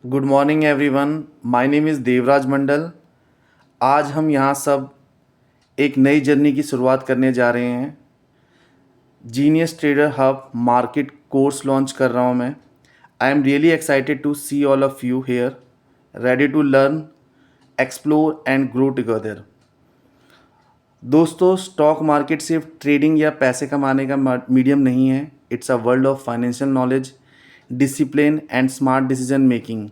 Good morning everyone. My name is Devraj Mandal. आज हम यहाँ सब एक नई जर्नी की शुरुआत करने जा रहे हैं। Genius trader hub market course launch कर रहा हूँ मैं। I am really excited to see all of you here, ready to learn, explore and grow together. दोस्तों, स्टॉक मार्केट सिर्फ ट्रेडिंग या पैसे कमाने का मीडियम नहीं है। It's a world of financial knowledge, discipline and smart decision making.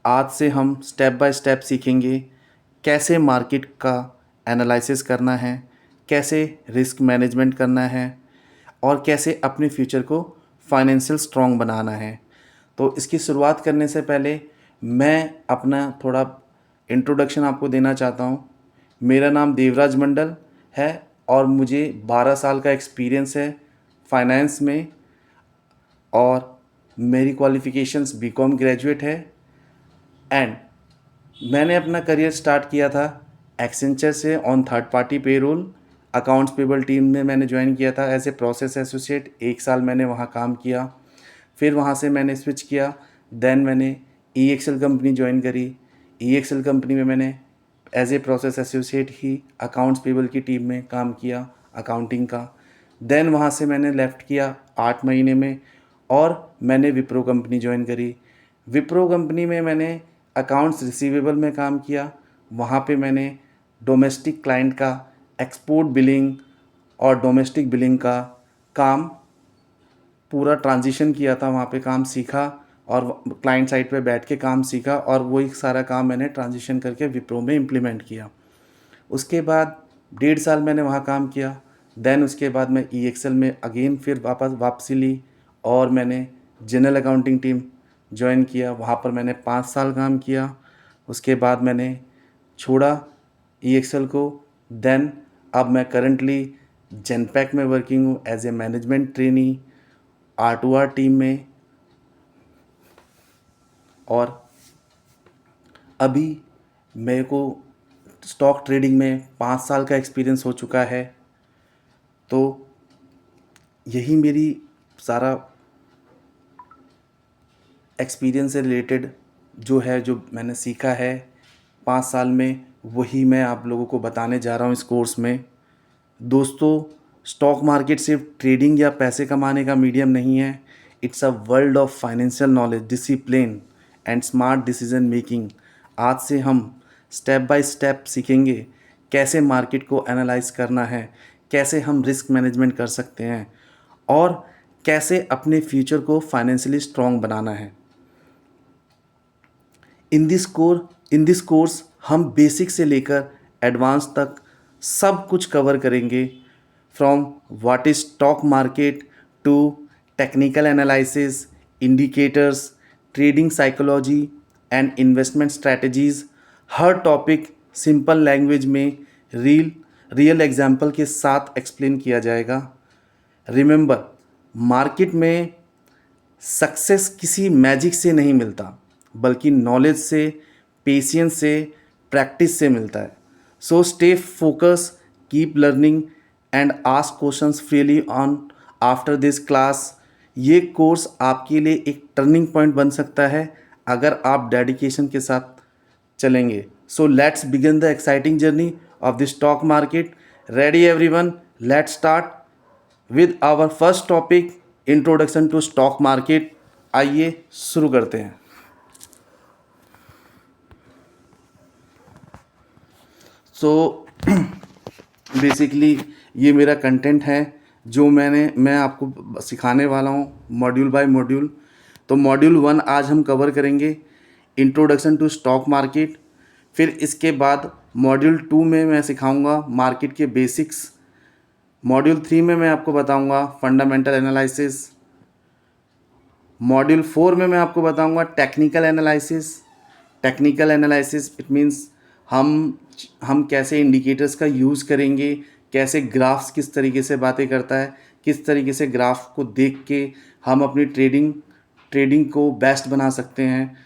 आज से हम स्टेप बाय स्टेप सीखेंगे कैसे मार्केट का एनालिसिस करना है, कैसे रिस्क मैनेजमेंट करना है और कैसे अपने फ्यूचर को फाइनेंशियल स्ट्रॉन्ग बनाना है। तो इसकी शुरुआत करने से पहले मैं अपना थोड़ा इंट्रोडक्शन आपको देना चाहता हूँ। मेरा नाम देवराज मंडल है और मुझे 12 साल का एक्सपीरियंस है फाइनेंस में, और मेरी क्वालिफ़िकेशंस बीकॉम ग्रेजुएट है। एंड मैंने अपना करियर स्टार्ट किया था एक्सेंचर से on third party payroll. Accounts payable team में मैंने ज्वाइन किया था एज ए प्रोसेस एसोसिएट। 1 साल मैंने वहाँ काम किया, फिर वहाँ से मैंने स्विच किया। देन मैंने ई एक्सेल कंपनी ज्वाइन करी। ई एक्सेल कंपनी में मैंने एज ए प्रोसेस एसोसिएट ही अकाउंट्स पेबल की टीम में काम किया, अकाउंटिंग का। देन वहाँ से मैंने लेफ़्ट किया 8 महीने में और मैंने विप्रो कंपनी ज्वाइन करी। विप्रो कंपनी में मैंने अकाउंट्स रिसीवेबल में काम किया। वहाँ पे मैंने डोमेस्टिक क्लाइंट का एक्सपोर्ट बिलिंग और डोमेस्टिक बिलिंग का काम पूरा ट्रांजिशन किया था। वहाँ पे काम सीखा और क्लाइंट साइड पे बैठ के काम सीखा, और वही सारा काम मैंने ट्रांजिशन करके विप्रो में इम्प्लीमेंट किया। उसके बाद 1.5 साल मैंने वहाँ काम किया। देन उसके बाद मैं ई एक्सेल में अगेन फिर वापसी ली और मैंने जनरल अकाउंटिंग टीम ज्वाइन किया। वहाँ पर मैंने 5 साल काम किया। उसके बाद मैंने छोड़ा ई एक्सेल को। देन अब मैं करंटली जेनपैक में वर्किंग हूँ as a management trainee R2R team में। और अभी मेरे को स्टॉक ट्रेडिंग में 5 साल का एक्सपीरियंस हो चुका है। तो यही मेरी सारा एक्सपीरियंस से रिलेटेड जो मैंने सीखा है 5 साल में, वही मैं आप लोगों को बताने जा रहा हूँ इस कोर्स में। दोस्तों, स्टॉक मार्केट सिर्फ ट्रेडिंग या पैसे कमाने का मीडियम नहीं है। It's a world of financial knowledge, discipline and smart decision making. आज से हम स्टेप बाय स्टेप सीखेंगे कैसे मार्केट को एनालाइज करना है, कैसे हम रिस्क मैनेजमेंट कर सकते हैं और कैसे अपने फ्यूचर को फाइनेंशियली स्ट्रॉन्ग बनाना है। इन दिस कोर्स हम बेसिक से लेकर एडवांस तक सब कुछ कवर करेंगे। From what is stock market to technical analysis, indicators, trading psychology and investment strategies. हर टॉपिक सिंपल लैंग्वेज में रियल एग्जाम्पल के साथ एक्सप्लेन किया जाएगा। रिमेंबर, मार्केट में सक्सेस किसी मैजिक से नहीं मिलता, बल्कि नॉलेज से, पेशेंस से, प्रैक्टिस से मिलता है। So stay focus, keep learning and ask questions freely on after this class. ये कोर्स आपके लिए एक टर्निंग पॉइंट बन सकता है अगर आप डेडिकेशन के साथ चलेंगे। So let's begin the exciting journey of the stock market. Ready everyone, let's start with our first topic, introduction to stock market. आइए शुरू करते हैं। सो बेसिकली ये मेरा कंटेंट है जो मैं आपको सिखाने वाला हूँ मॉड्यूल बाय मॉड्यूल। तो मॉड्यूल 1 आज हम कवर करेंगे, इंट्रोडक्शन टू स्टॉक मार्केट। फिर इसके बाद मॉड्यूल 2 में मैं सिखाऊंगा मार्केट के बेसिक्स। मॉड्यूल 3 में मैं आपको बताऊंगा फंडामेंटल एनालिसिस। मॉड्यूल 4 में मैं आपको बताऊंगा technical analysis. Technical analysis it means हम कैसे इंडिकेटर्स का यूज़ करेंगे, कैसे ग्राफ्स किस तरीके से बातें करता है, किस तरीके से ग्राफ को देख के हम अपनी ट्रेडिंग को बेस्ट बना सकते हैं।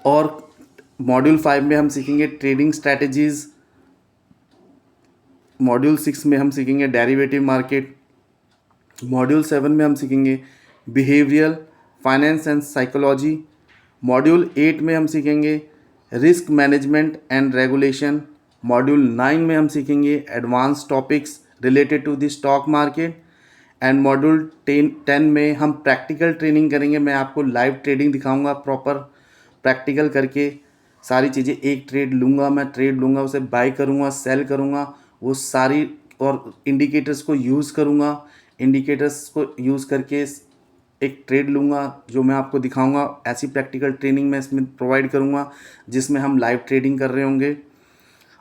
और मॉड्यूल 5 में हम सीखेंगे ट्रेडिंग स्ट्रैटेजीज़। मॉड्यूल 6 में हम सीखेंगे डेरिवेटिव मार्केट। मॉड्यूल 7 में हम सीखेंगे behavioural finance and psychology. Module 8 में हम सीखेंगे risk management and regulation. Module 9 में हम सीखेंगे advance topics related to the stock market. And module 10 में हम प्रैक्टिकल ट्रेनिंग करेंगे। मैं आपको लाइव ट्रेडिंग दिखाऊंगा, प्रॉपर प्रैक्टिकल करके सारी चीज़ें। एक ट्रेड लूँगा, मैं ट्रेड लूँगा, उसे बाय करूँगा, सेल करूँगा, वो सारी, और इंडिकेटर्स को यूज़ करूँगा। इंडिकेटर्स को यूज़ करके एक ट्रेड लूँगा जो मैं आपको दिखाऊंगा। ऐसी प्रैक्टिकल ट्रेनिंग मैं इसमें प्रोवाइड करूँगा जिसमें हम लाइव ट्रेडिंग कर रहे होंगे।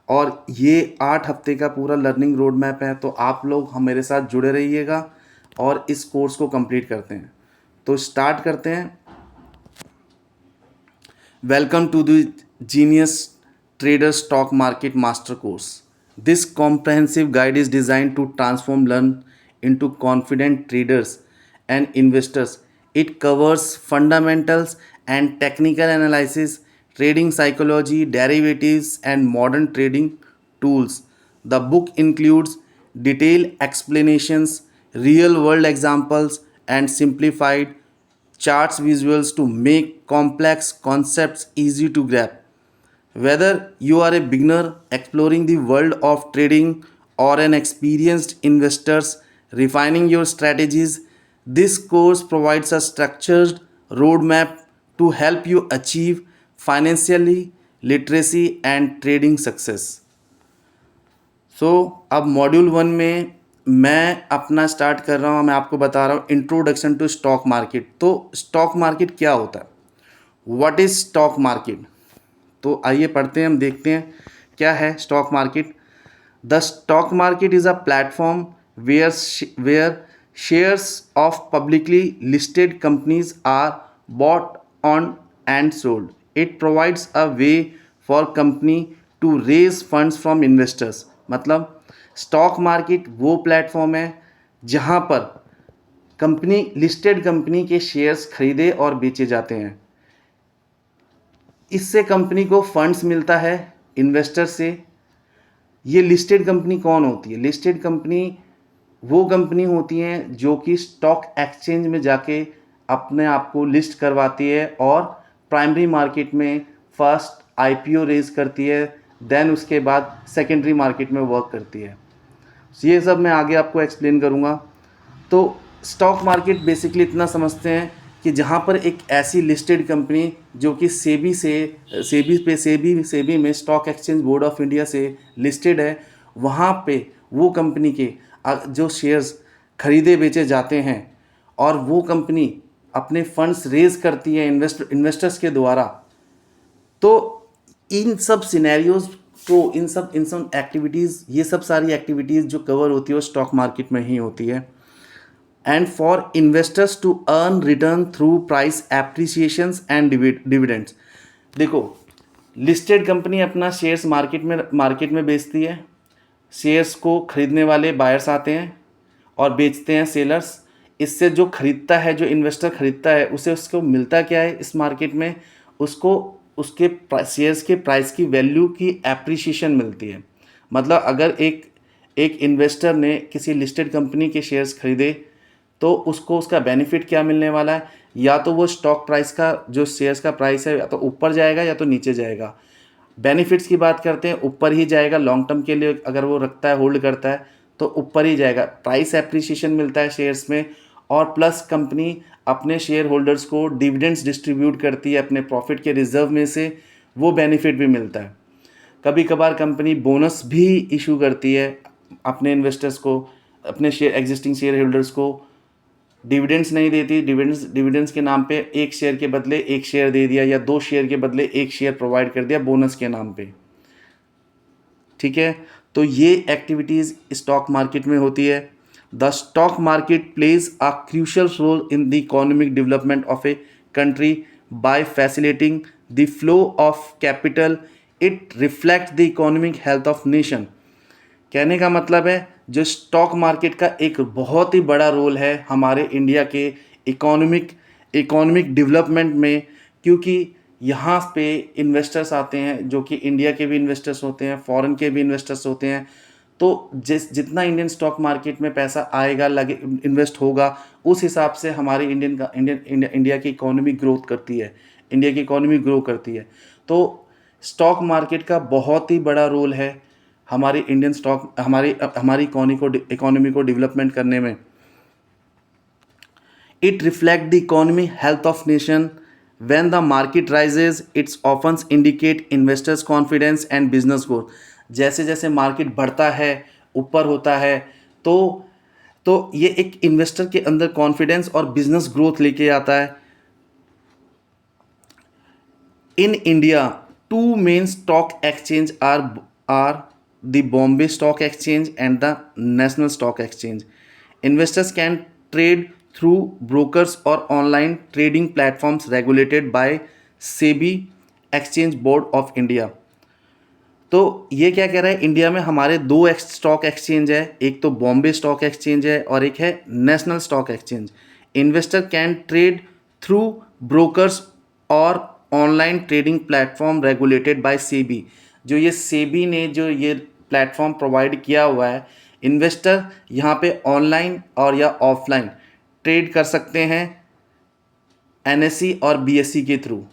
और ये 8 हफ्ते का पूरा लर्निंग रोड मैप है, तो आप लोग हम मेरे साथ जुड़े रहिएगा और इस कोर्स को कंप्लीट करते हैं। तो स्टार्ट करते हैं। Welcome to the genius trader stock market master course. This comprehensive guide is designed to transform learn into confident traders and investors. It covers fundamentals and technical analysis, trading psychology, derivatives, and modern trading tools. The book includes detailed explanations, real world examples, and simplified charts visuals to make complex concepts easy to grasp. Whether you are a beginner exploring the world of trading or an experienced investor refining your strategies, this course provides a structured roadmap to help you achieve financially literacy and trading success. अब module 1 में मैं अपना start कर रहा हूँ। मैं आपको बता रहा हूँ इंट्रोडक्शन टू स्टॉक मार्केट। तो स्टॉक मार्केट क्या होता है, व्हाट इज़ स्टॉक मार्केट। तो आइए पढ़ते हैं, हम देखते हैं क्या है stock market. The stock market is a platform where shares of publicly listed companies are bought on and sold. It provides a way for company to raise funds from investors. मतलब स्टॉक मार्केट वो platform है जहाँ पर company, listed company के shares खरीदे और बेचे जाते हैं। इससे कंपनी को फंड्स मिलता है इन्वेस्टर से। ये लिस्टेड कंपनी कौन होती है? लिस्टेड कंपनी वो कंपनी होती हैं जो कि स्टॉक एक्सचेंज में जाके अपने आप को लिस्ट करवाती है और प्राइमरी मार्केट में फर्स्ट आईपीओ रेज करती है, देन उसके बाद सेकेंडरी मार्केट में वर्क करती है। ये सब मैं आगे आपको एक्सप्लेन करूँगा। तो स्टॉक मार्केट बेसिकली इतना समझते हैं कि जहाँ पर एक ऐसी लिस्टेड कंपनी जो कि सेबी में, stock exchange board of India से लिस्टेड है, वहाँ पे वो कंपनी के जो शेयर्स खरीदे बेचे जाते हैं और वो कंपनी अपने फंड्स रेज करती है इन्वेस्टर्स के द्वारा। तो इन सब सिनेरियोज को, इन सब एक्टिविटीज़, ये सब सारी एक्टिविटीज़ जो कवर होती है वो स्टॉक मार्केट में ही होती है। And for investors to earn return through price appreciations and dividends. देखो, लिस्टेड कंपनी अपना शेयर्स मार्केट में बेचती है। शेयर्स को खरीदने वाले बायर्स आते हैं और बेचते हैं सेलर्स। इससे जो खरीदता है, जो इन्वेस्टर खरीदता है, उसे उसको मिलता क्या है इस मार्केट में? उसको उसके शेयर्स के प्राइस की वैल्यू की एप्रिसिएशन मिलती है। मतलब अगर एक इन्वेस्टर ने किसी लिस्टेड कंपनी के शेयर्स खरीदे तो उसको उसका बेनिफिट क्या मिलने वाला है? या तो वो स्टॉक प्राइस का, जो शेयर्स का प्राइस है, या तो ऊपर जाएगा या तो नीचे जाएगा। बेनिफिट्स की बात करते हैं, ऊपर ही जाएगा। लॉन्ग टर्म के लिए अगर वो रखता है, होल्ड करता है, तो ऊपर ही जाएगा। प्राइस एप्रिसिएशन मिलता है शेयर्स में, और प्लस कंपनी अपने शेयर होल्डर्स को डिविडेंड्स डिस्ट्रीब्यूट करती है अपने प्रॉफिट के रिजर्व में से, वो बेनिफिट भी मिलता है। कभी कभार कंपनी बोनस भी इशू करती है अपने इन्वेस्टर्स को, अपने एग्जिस्टिंग शेयर होल्डर्स को। डिविडेंड्स नहीं देती, डिविडेंड्स के नाम पे एक शेयर के बदले एक शेयर दे दिया, या 2 शेयर के बदले 1 शेयर प्रोवाइड कर दिया बोनस के नाम पे। ठीक है, तो ये एक्टिविटीज़ स्टॉक मार्केट में होती है। The stock market plays a crucial role in the economic development of a country by facilitating the flow of capital. It reflect the economic health of nation. कहने का मतलब है, जो स्टॉक मार्केट का एक बहुत ही बड़ा रोल है हमारे इंडिया के इकोनॉमिक डेवलपमेंट में, क्योंकि यहाँ पे इन्वेस्टर्स आते हैं जो कि इंडिया के भी इन्वेस्टर्स होते हैं, फॉरेन के भी इन्वेस्टर्स होते हैं। तो जितना इंडियन स्टॉक मार्केट में पैसा आएगा, लगे, इन्वेस्ट होगा, उस हिसाब से हमारी इंडिया की इकोनॉमी ग्रोथ करती है, इंडिया की इकोनॉमी ग्रो करती है। तो स्टॉक मार्केट का बहुत ही बड़ा रोल है हमारी इंडियन स्टॉक हमारी इकोनॉमी को डेवलपमेंट करने में। It reflects the economy health of nation. When the market rises, it's often indicate investors' confidence and business growth. जैसे जैसे मार्केट बढ़ता है, ऊपर होता है, तो ये एक इन्वेस्टर के अंदर कॉन्फिडेंस और बिजनेस ग्रोथ लेके आता है। In India, two main stock exchange are the Bombay Stock Exchange and the National Stock Exchange. Investors can trade through brokers or online trading platforms regulated by SEBI Exchange Board of India. तो ये क्या कह रहा है, India में हमारे दो stock exchange है, एक तो बॉम्बे स्टॉक एक्सचेंज है और एक है national stock exchange. Investor can trade through brokers और online trading platform regulated by SEBI. जो ये सेबी ने जो ये प्लेटफॉर्म प्रोवाइड किया हुआ है, इन्वेस्टर यहाँ पे ऑनलाइन और या ऑफलाइन ट्रेड कर सकते हैं एनएसई और बीएसई के थ्रू।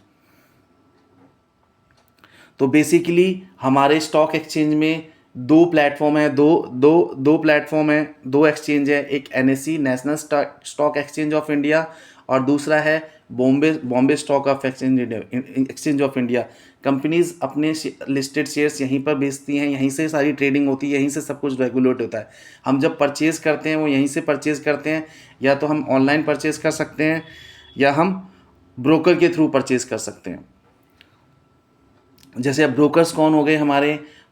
तो बेसिकली हमारे स्टॉक एक्सचेंज में दो प्लेटफॉर्म है, दो प्लेटफॉर्म है, दो एक्सचेंज है। एक NSE national stock exchange of India और दूसरा है Bombay stock of exchange of India. Companies अपने लिस्टेड शेयर्स यहीं पर बेचती हैं, यहीं से सारी ट्रेडिंग होती है, यहीं से सब कुछ रेगुलेट होता है। हम जब परचेज़ करते हैं वो यहीं से परचेज़ करते हैं, या तो हम ऑनलाइन परचेज़ कर सकते हैं या हम ब्रोकर के थ्रू परचेज़ कर सकते हैं। जैसे अब ब्रोकर्स कौन हो गए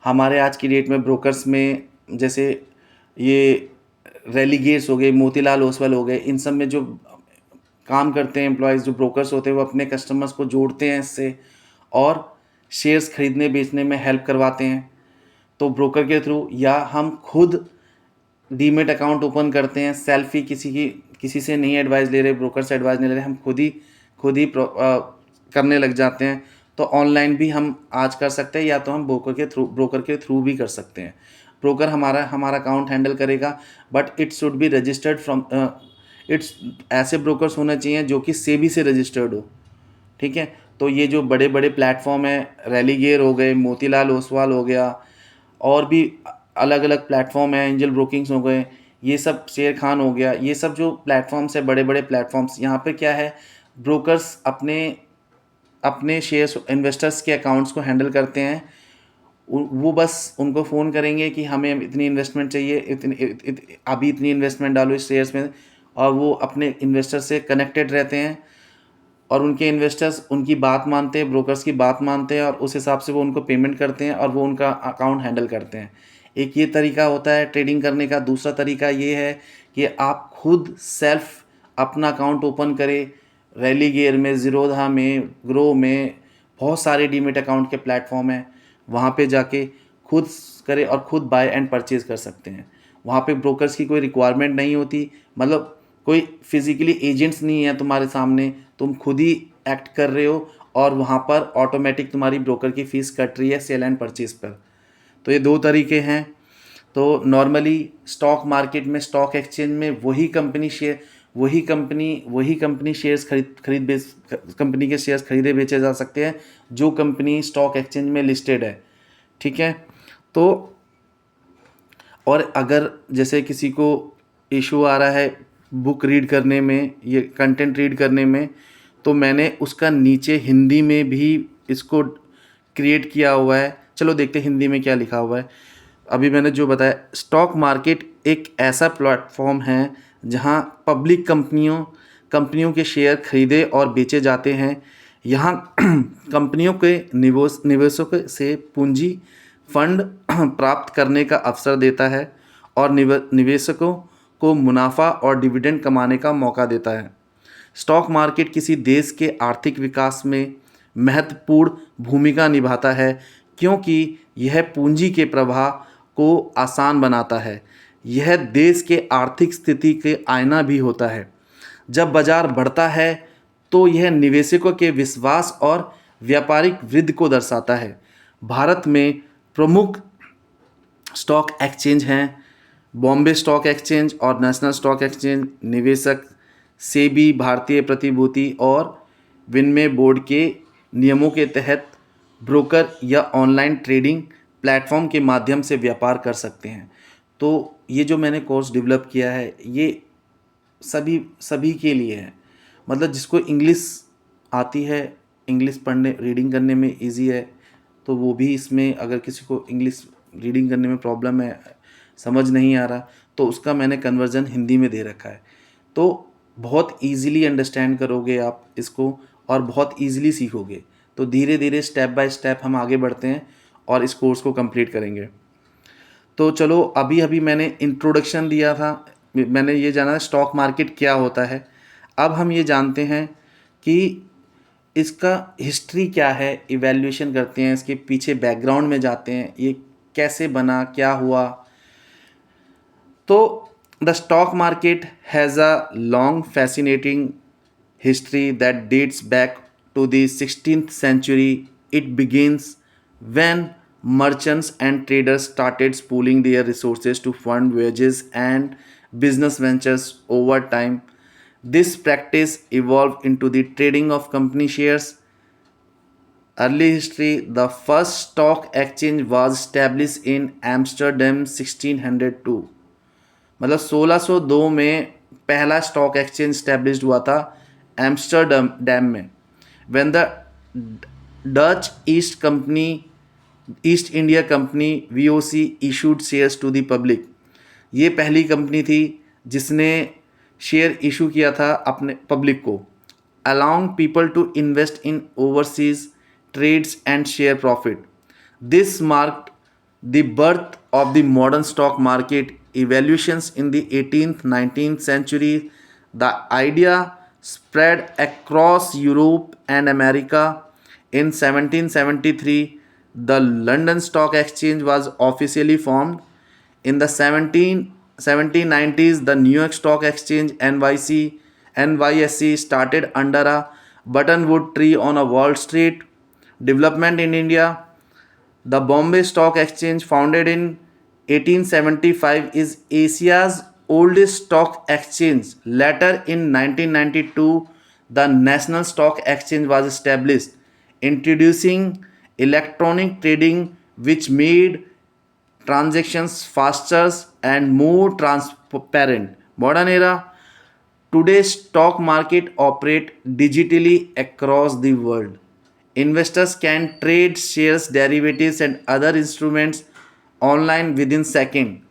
हमारे आज की डेट में ब्रोकर्स में, जैसे ये रेलीगेट्स हो गए, मोतीलाल ओसवाल हो गए, इन सब में जो काम करते हैं एम्प्लॉयज़, जो ब्रोकर्स होते हैं, वो अपने कस्टमर्स को जोड़ते हैं इससे और शेयर्स खरीदने बेचने में हेल्प करवाते हैं। तो ब्रोकर के थ्रू, या हम खुद डीमेट अकाउंट ओपन करते हैं, सेल्फ ही, किसी से नहीं एडवाइस ले रहे, ब्रोकर से एडवाइस नहीं ले रहे, हम खुद ही करने लग जाते हैं। तो ऑनलाइन भी हम आज कर सकते हैं, या तो हम ब्रोकर के थ्रू भी कर सकते हैं। ब्रोकर हमारा अकाउंट हैंडल करेगा, but it should be registered from ऐसे ब्रोकर्स होने चाहिए जो कि सेबी से रजिस्टर्ड हो, ठीक है। तो ये जो बड़े बड़े प्लेटफॉर्म है, रेलीगेयर हो गए, मोतीलाल ओसवाल हो गया, और भी अलग अलग प्लेटफॉर्म है, एंजल ब्रोकिंग्स हो गए, ये सब, शेर खान हो गया, ये सब जो प्लेटफॉर्म्स है, बड़े बड़े प्लेटफॉर्म्स, यहाँ पे क्या है, ब्रोकर्स अपने शेयर्स इन्वेस्टर्स के अकाउंट्स को हैंडल करते हैं। वो बस उनको फ़ोन करेंगे कि हमें इतनी इन्वेस्टमेंट चाहिए, अभी इतनी इन्वेस्टमेंट डालो इस शेयर्स में, और वो अपने इन्वेस्टर से कनेक्टेड रहते हैं और उनके इन्वेस्टर्स उनकी बात मानते हैं, ब्रोकर्स की बात मानते हैं, और उस हिसाब से वो उनको पेमेंट करते हैं और वो उनका अकाउंट हैंडल करते हैं। एक ये तरीका होता है ट्रेडिंग करने का। दूसरा तरीका ये है कि आप खुद सेल्फ अपना अकाउंट ओपन करें, रेलीगेयर में, ज़ीरोधा में, ग्रो में, बहुत सारे डीमेट अकाउंट के प्लेटफॉर्म हैं, वहाँ पे जाके खुद करें और खुद बाय एंड परचेज़ कर सकते हैं। वहाँ पे ब्रोकर्स की कोई रिक्वायरमेंट नहीं होती, मतलब कोई फिजिकली एजेंट्स नहीं है तुम्हारे सामने, तुम खुद ही एक्ट कर रहे हो और वहाँ पर ऑटोमेटिक तुम्हारी ब्रोकर की फ़ीस कट रही है सेल एंड परचेज़ पर। तो ये दो तरीके हैं। तो नॉर्मली स्टॉक मार्केट में, स्टॉक एक्सचेंज में वही कंपनी शेयर्स कंपनी के शेयर्स खरीदे बेचे जा सकते हैं जो कंपनी स्टॉक एक्सचेंज में लिस्टेड है, ठीक है। तो और अगर जैसे किसी को इशू आ रहा है बुक रीड करने में, ये कंटेंट रीड करने में, तो मैंने उसका नीचे हिंदी में भी इसको क्रिएट किया हुआ है। चलो देखते हैं हिंदी में क्या लिखा हुआ है। अभी मैंने जो बताया, स्टॉक मार्केट एक ऐसा प्लेटफॉर्म है जहां पब्लिक कंपनियों के शेयर खरीदे और बेचे जाते हैं। यहाँ कंपनियों के निवेशकों से पूंजी फंड प्राप्त करने का अवसर देता है और निवेशकों को मुनाफा और डिविडेंड कमाने का मौका देता है। स्टॉक मार्केट किसी देश के आर्थिक विकास में महत्वपूर्ण भूमिका निभाता है क्योंकि यह पूंजी के प्रवाह को आसान बनाता है। यह देश के आर्थिक स्थिति के आईना भी होता है। जब बाजार बढ़ता है तो यह निवेशकों के विश्वास और व्यापारिक वृद्धि को दर्शाता है। भारत में प्रमुख स्टॉक एक्सचेंज हैं बॉम्बे स्टॉक एक्सचेंज और नेशनल स्टॉक एक्सचेंज। निवेशक सेबी भारतीय प्रतिभूति और विनिमय बोर्ड के नियमों के तहत ब्रोकर या ऑनलाइन ट्रेडिंग प्लेटफॉर्म के माध्यम से व्यापार कर सकते हैं। तो ये जो मैंने कोर्स डेवलप किया है ये सभी सभी के लिए है, मतलब जिसको इंग्लिश आती है, इंग्लिश पढ़ने रीडिंग करने में इजी है तो वो भी इसमें, अगर किसी को इंग्लिश रीडिंग करने में प्रॉब्लम है, समझ नहीं आ रहा, तो उसका मैंने कन्वर्जन हिंदी में दे रखा है। तो बहुत ईजीली अंडरस्टैंड करोगे आप इसको और बहुत ईजीली सीखोगे। तो धीरे धीरे स्टेप बाय स्टेप हम आगे बढ़ते हैं और इस कोर्स को कंप्लीट करेंगे। तो चलो, अभी अभी मैंने इंट्रोडक्शन दिया था, मैंने ये जाना स्टॉक मार्केट क्या होता है। अब हम ये जानते हैं कि इसका हिस्ट्री क्या है, इवैल्यूएशन करते हैं, इसके पीछे बैकग्राउंड में जाते हैं, ये कैसे बना, क्या हुआ। तो the stock market has a long fascinating history that dates back to the 16th century. It begins when merchants and traders started pooling their resources to fund wages and business ventures over time. This practice evolved into the trading of company shares. Early history: the first stock exchange was established in Amsterdam 1602. मतलब 1602 में पहला stock exchange established हुआ था Amsterdam dam में। When the Dutch East India company VOC issued shares to the public. ये पहली company थी जिसने शेयर इशू किया था अपने पब्लिक को, allowing people to invest in overseas trades and share profit. This marked the birth of the modern stock market. Evaluations in the 18th 19th century, the idea spread across Europe and America. In 1773 the London Stock Exchange was officially formed. In the 1790s the New York Stock Exchange NYSE started under a buttonwood tree on a Wall Street. Development in India: the Bombay Stock Exchange, founded in 1875, is Asia's oldest stock exchange. Later, in 1992, the National Stock Exchange was established, introducing electronic trading, which made transactions faster and more transparent. Modern era: today's stock market operate digitally across the world. Investors can trade shares, derivatives, and other instruments online within seconds.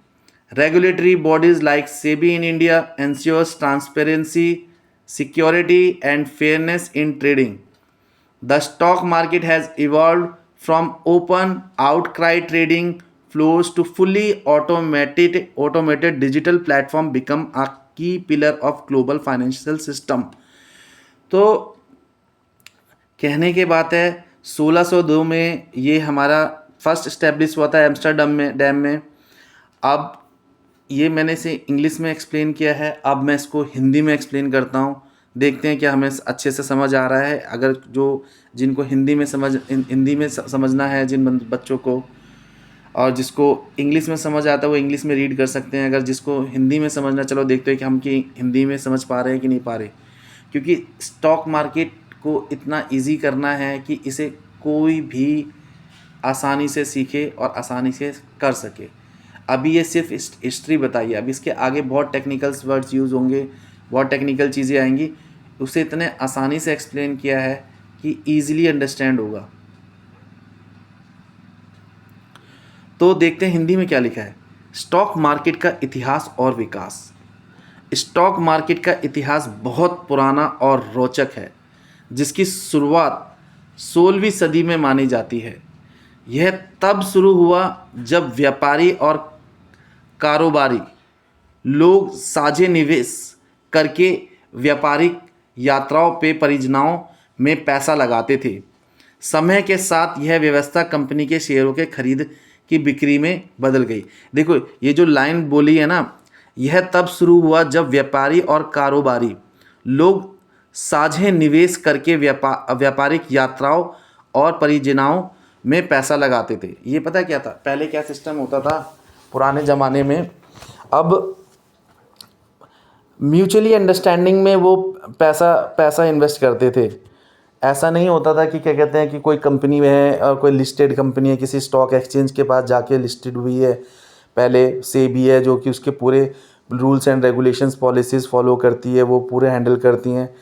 Regulatory bodies like SEBI in India ensures transparency, security, and fairness in trading. The stock market has evolved from open outcry trading floors to fully automated digital platform, become a key pillar of global financial system. तो कहने के बात है 1602 में ये हमारा first establish हुआ था एम्स्टर्डम में डैम में। अब ये मैंने इसे इंग्लिश में एक्सप्लेन किया है, अब मैं इसको हिंदी में एक्सप्लेन करता हूँ, देखते हैं क्या हमें अच्छे से समझ आ रहा है। अगर जिनको हिंदी में समझना है, जिन बच्चों को, और जिसको इंग्लिश में समझ आता है वो इंग्लिश में रीड कर सकते हैं। अगर जिसको हिंदी में समझना, चलो देखते हैं कि हम हिंदी में समझ पा रहे हैं कि नहीं पा रहे, क्योंकि स्टॉक मार्केट को इतना इजी करना है कि इसे कोई भी आसानी से सीखे और आसानी से कर सके। अभी ये सिर्फ हिस्ट्री बताइए, अब इसके आगे बहुत टेक्निकल वर्ड्स यूज़ होंगे, बहुत टेक्निकल चीज़ें आएंगी, उसे इतने आसानी से एक्सप्लेन किया है कि ईजिली अंडरस्टैंड होगा। तो देखते हैं हिंदी में क्या लिखा है। स्टॉक मार्केट का इतिहास और विकास। स्टॉक मार्केट का इतिहास बहुत पुराना और रोचक है, जिसकी शुरुआत 16वीं सदी में मानी जाती है। यह तब शुरू हुआ जब व्यापारी और कारोबारी लोग साझे निवेश करके व्यापारिक यात्राओं पे परियोजनाओं में पैसा लगाते थे। समय के साथ यह व्यवस्था कंपनी के शेयरों के खरीद की बिक्री में बदल गई। देखो ये जो लाइन बोली है ना, यह तब शुरू हुआ जब व्यापारी और कारोबारी लोग साझे निवेश करके व्यापारिक यात्राओं और परियोजनाओं में पैसा लगाते थे। ये पता क्या था, पहले क्या सिस्टम होता था, पुराने ज़माने में। अब म्यूचुअली अंडरस्टैंडिंग में वो पैसा इन्वेस्ट करते थे। ऐसा नहीं होता था कि क्या कहते हैं कि कोई कंपनी में है और कोई लिस्टेड कंपनी है, किसी स्टॉक एक्सचेंज के पास जाके लिस्टेड हुई है, पहले सेबी है जो कि उसके पूरे rules and regulations policies follow करती है, वो पूरे हैंडल करती हैं,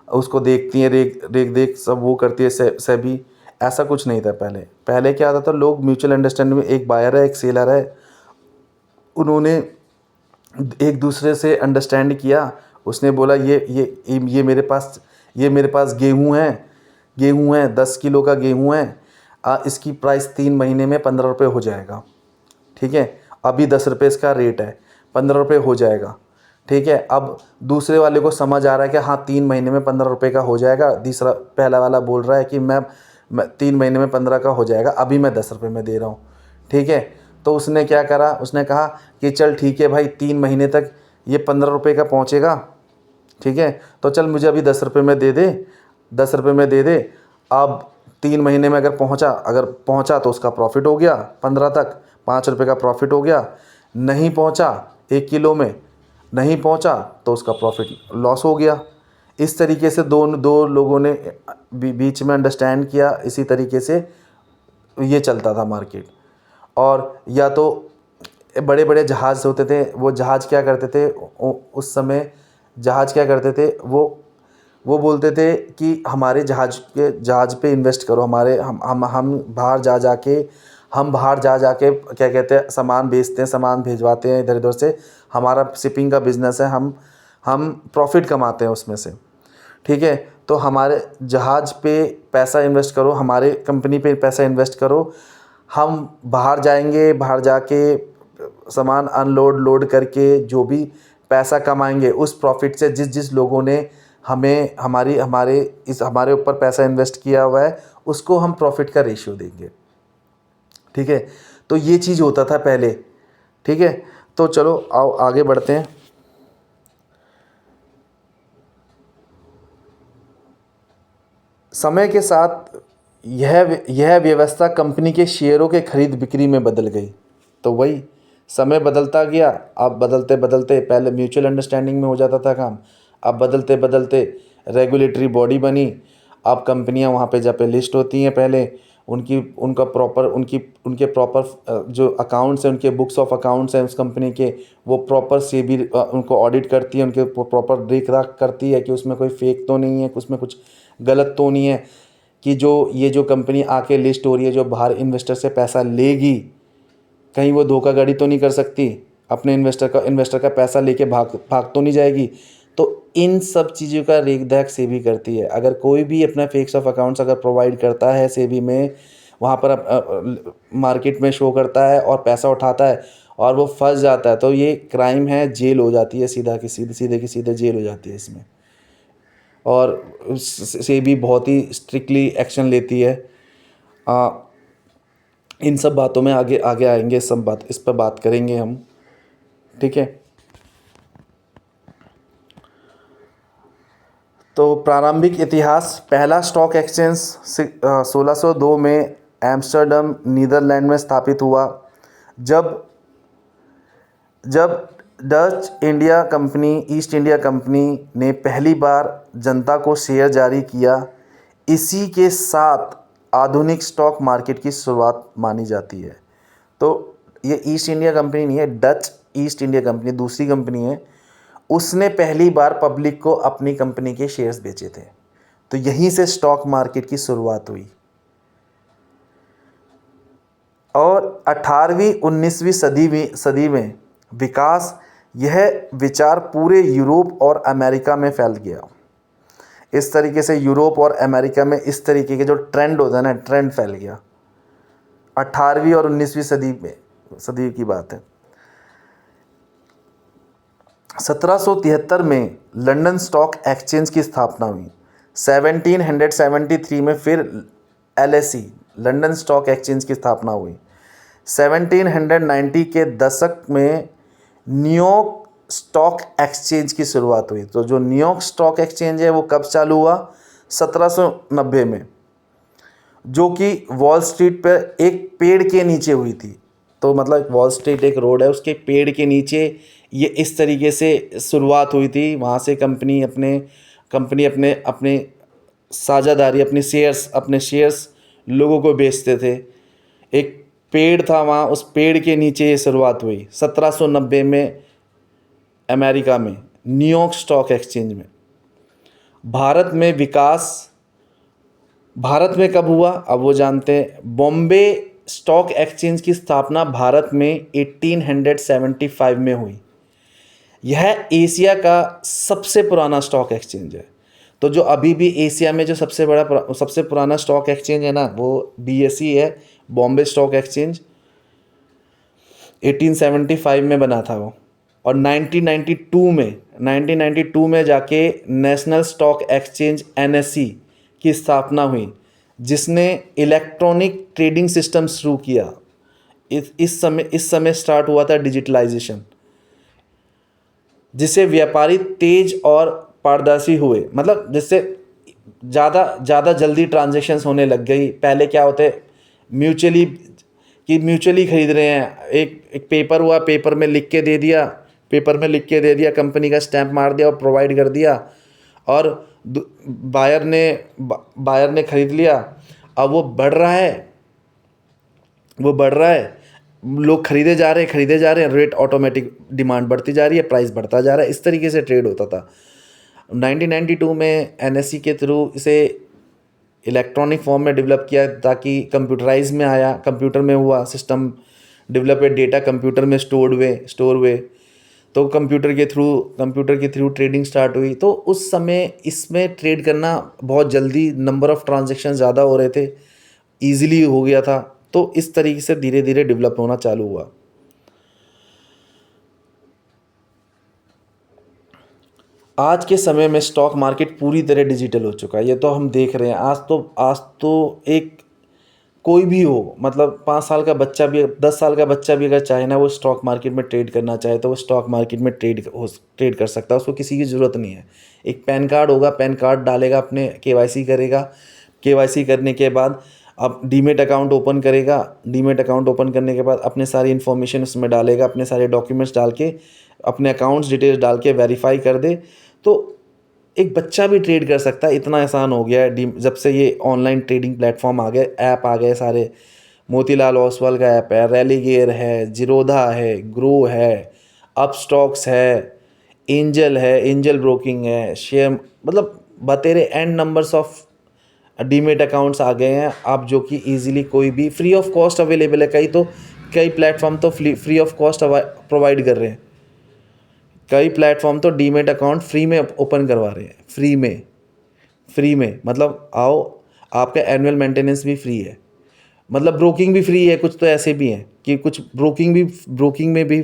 उसको देखती हैं, देख सब वो करती है सेबी। ऐसा कुछ नहीं था पहले। पहले क्या आता था, लोग म्यूचुअल अंडरस्टैंडिंग में एक बायर है एक सेलर है, उन्होंने एक दूसरे से अंडरस्टैंड किया। उसने बोला ये मेरे पास गेहूँ है 10 किलो का गेहूँ है, इसकी प्राइस 3 महीने में 15 रुपये हो जाएगा। ठीक है, अभी 10 रुपये इसका रेट है, 15 रुपये हो जाएगा। ठीक है, अब दूसरे वाले को समझ आ रहा है कि हाँ 3 महीने में 15 रुपये का हो जाएगा। पहला वाला बोल रहा है कि मैं 3 महीने में 15 का हो जाएगा, अभी मैं 10 रुपये में दे रहा हूँ। ठीक है, तो उसने क्या करा, उसने कहा कि चल ठीक है भाई, 3 महीने तक ये 15 रुपये का पहुँचेगा। ठीक है, तो चल मुझे अभी 10 रुपये में दे दे, 10 रुपये में दे दे। अब 3 महीने में अगर पहुँचा तो उसका प्रॉफिट हो गया 15 तक, 5 रुपये का प्रॉफिट हो गया। नहीं पहुँचा 1 किलो में, नहीं पहुँचा तो उसका प्रॉफिट लॉस हो गया। इस तरीके से दो लोगों ने बीच में अंडरस्टैंड किया। इसी तरीके से ये चलता था मार्केट। और या तो बड़े बड़े जहाज़ होते थे, वो जहाज़ क्या करते थे उस समय, जहाज़ क्या करते थे, वो बोलते थे कि हमारे जहाज़ पे इन्वेस्ट करो, हमारे हम बाहर जा जाके क्या कहते हैं सामान बेचते हैं, सामान भिजवाते हैं इधर उधर से, हमारा शिपिंग का बिज़नेस है, हम प्रॉफिट कमाते हैं उसमें से। ठीक है, तो हमारे जहाज़ पे पैसा इन्वेस्ट करो, हमारे कंपनी पे पैसा इन्वेस्ट करो, हम बाहर जाएंगे, बाहर जाके सामान लोड करके जो भी पैसा कमाएंगे उस प्रॉफिट से जिस लोगों ने हमारे ऊपर पैसा इन्वेस्ट किया हुआ है उसको हम प्रॉफिट का रेशियो देंगे। ठीक है, तो ये चीज़ होता था पहले। ठीक है, तो चलो आओ आगे बढ़ते हैं। समय के साथ यह व्यवस्था कंपनी के शेयरों के खरीद बिक्री में बदल गई। तो वही समय बदलता गया। अब बदलते बदलते पहले म्यूचुअल अंडरस्टैंडिंग में हो जाता था काम, अब बदलते बदलते रेगुलेटरी बॉडी बनी। अब कंपनियां वहाँ पे जब पे लिस्ट होती हैं, पहले उनके प्रॉपर जो अकाउंट्स हैं, उनके बुक्स ऑफ अकाउंट्स हैं उस कंपनी के, वो प्रॉपर सेबी उनको ऑडिट करती है, उनके प्रॉपर देख राख करती है कि उसमें कोई फेक तो नहीं है, उसमें कुछ गलत तो नहीं है, कि ये जो कंपनी आके लिस्ट हो रही है, जो बाहर इन्वेस्टर से पैसा लेगी, कहीं वो धोखाधड़ी तो नहीं कर सकती, अपने इन्वेस्टर का पैसा लेके भाग तो नहीं जाएगी। तो इन सब चीज़ों का रेख देख सेबी करती है। अगर कोई भी अपना फेक्स ऑफ अकाउंट्स अगर प्रोवाइड करता है सेबी में, वहाँ पर मार्केट में शो करता है और पैसा उठाता है और वो फंस जाता है, तो ये क्राइम है, जेल हो जाती है, सीधे की सीधे जेल हो जाती है इसमें। और सेबी बहुत ही स्ट्रिक्टली एक्शन लेती है। इन सब बातों में आगे आगे आएंगे, इस पर बात करेंगे हम। ठीक है, तो प्रारंभिक इतिहास। पहला स्टॉक एक्सचेंज 1602 में एम्स्टर्डम नीदरलैंड में स्थापित हुआ। जब डच ईस्ट इंडिया कंपनी ने पहली बार जनता को शेयर जारी किया, इसी के साथ आधुनिक स्टॉक मार्केट की शुरुआत मानी जाती है। तो ये ईस्ट इंडिया कंपनी नहीं है, डच ईस्ट इंडिया कंपनी दूसरी कंपनी है, उसने पहली बार पब्लिक को अपनी कंपनी के शेयर्स बेचे थे। तो यहीं से स्टॉक मार्केट की शुरुआत हुई। और 18वीं 19वीं सदी में विकास, यह विचार पूरे यूरोप और अमेरिका में फैल गया। इस तरीके से यूरोप और अमेरिका में इस तरीके के जो ट्रेंड होता है ना, ट्रेंड फैल गया। 18वीं और 19वीं सदी की बात है। 1773 में लंदन स्टॉक एक्सचेंज की स्थापना हुई। 1773 में फिर LSE लंदन स्टॉक एक्सचेंज की स्थापना हुई। 1790 के दशक में न्यूयॉर्क स्टॉक एक्सचेंज की शुरुआत हुई। तो जो न्यूयॉर्क स्टॉक एक्सचेंज है वो कब चालू हुआ? 1790 में, जो कि वॉल स्ट्रीट पर एक पेड़ के नीचे हुई थी। तो मतलब वॉल स्ट्रीट एक रोड है, उसके पेड़ के नीचे ये इस तरीके से शुरुआत हुई थी। वहाँ से कंपनी अपने अपने साझेदारी अपने शेयर्स लोगों को बेचते थे। एक पेड़ था वहाँ, उस पेड़ के नीचे ये शुरुआत हुई 1790 में अमेरिका में न्यूयॉर्क स्टॉक एक्सचेंज में। भारत में विकास भारत में कब हुआ अब वो जानते हैं। बॉम्बे स्टॉक एक्सचेंज की स्थापना भारत में 1875 में हुई। यह एशिया का सबसे पुराना स्टॉक एक्सचेंज है। तो जो अभी भी एशिया में जो सबसे पुराना स्टॉक एक्सचेंज है ना, वो बीएसई है, बॉम्बे स्टॉक एक्सचेंज। 1875 में बना था वो, और 1992 में जाके नेशनल स्टॉक एक्सचेंज एनएसई की स्थापना हुई, जिसने इलेक्ट्रॉनिक ट्रेडिंग सिस्टम शुरू किया। इस समय स्टार्ट हुआ था डिजिटलाइजेशन, जिससे व्यापारी तेज और पारदर्शी हुए, मतलब जिससे ज़्यादा जल्दी ट्रांजैक्शंस होने लग गई। पहले क्या होते, म्यूचुअली खरीद रहे हैं, एक पेपर हुआ, पेपर में लिख के दे दिया, कंपनी का स्टैंप मार दिया और प्रोवाइड कर दिया, और बायर ने खरीद लिया। अब वो बढ़ रहा है, लोग खरीदे जा रहे हैं, रेट ऑटोमेटिक, डिमांड बढ़ती जा रही है, प्राइस बढ़ता जा रहा है। इस तरीके से ट्रेड होता था। 1992 में एनएसई के थ्रू इसे इलेक्ट्रॉनिक फॉर्म में डेवलप किया, ताकि कंप्यूटराइज में आया, कंप्यूटर में हुआ सिस्टम डेवलप, डेटा कंप्यूटर में स्टोर हुए। तो कंप्यूटर के थ्रू ट्रेडिंग स्टार्ट हुई। तो उस समय इसमें ट्रेड करना बहुत जल्दी, नंबर ऑफ़ ट्रांजेक्शन ज़्यादा हो रहे थे, ईजिली हो गया था। तो इस तरीके से धीरे धीरे डेवलप होना चालू हुआ। आज के समय में स्टॉक मार्केट पूरी तरह डिजिटल हो चुका है, ये तो हम देख रहे हैं। आज तो एक कोई भी हो, मतलब 5 साल का बच्चा भी, 10 साल का बच्चा भी अगर चाहे ना, वो स्टॉक मार्केट में ट्रेड करना चाहे तो वो स्टॉक मार्केट में ट्रेड कर सकता है। उसको किसी की ज़रूरत नहीं है। एक पैन कार्ड होगा, पैन कार्ड डालेगा, अपने केवाईसी करेगा, केवाईसी करने के बाद अब डीमेट अकाउंट ओपन करेगा। डीमेट अकाउंट ओपन करने के बाद अपने सारी इन्फॉर्मेशन उसमें डालेगा, अपने सारे डॉक्यूमेंट्स डाल के, अपने अकाउंट्स डिटेल्स डाल के वेरीफाई कर दे, तो एक बच्चा भी ट्रेड कर सकता है। इतना आसान हो गया है जब से ये ऑनलाइन ट्रेडिंग प्लेटफॉर्म आ गए, ऐप आ गए सारे। मोतीलाल ओसवाल का ऐप है, रेलीगेयर है, जीरोधा है, ग्रो है, अपस्टॉक्स है, एंजल ब्रोकिंग है, शेयर, मतलब बतेरे and numbers of demat accounts आ गए हैं आप, जो कि ईजिली कोई भी फ्री ऑफ कॉस्ट अवेलेबल है। कई प्लेटफॉर्म तो फ्री ऑफ कॉस्ट प्रोवाइड कर रहे हैं। कई प्लेटफॉर्म तो डीमेट अकाउंट फ्री में ओपन करवा रहे हैं, फ्री में मतलब आओ, आपका एनुअल मेंटेनेंस भी फ्री है, मतलब ब्रोकिंग भी फ्री है। कुछ तो ऐसे भी हैं कि कुछ ब्रोकिंग में भी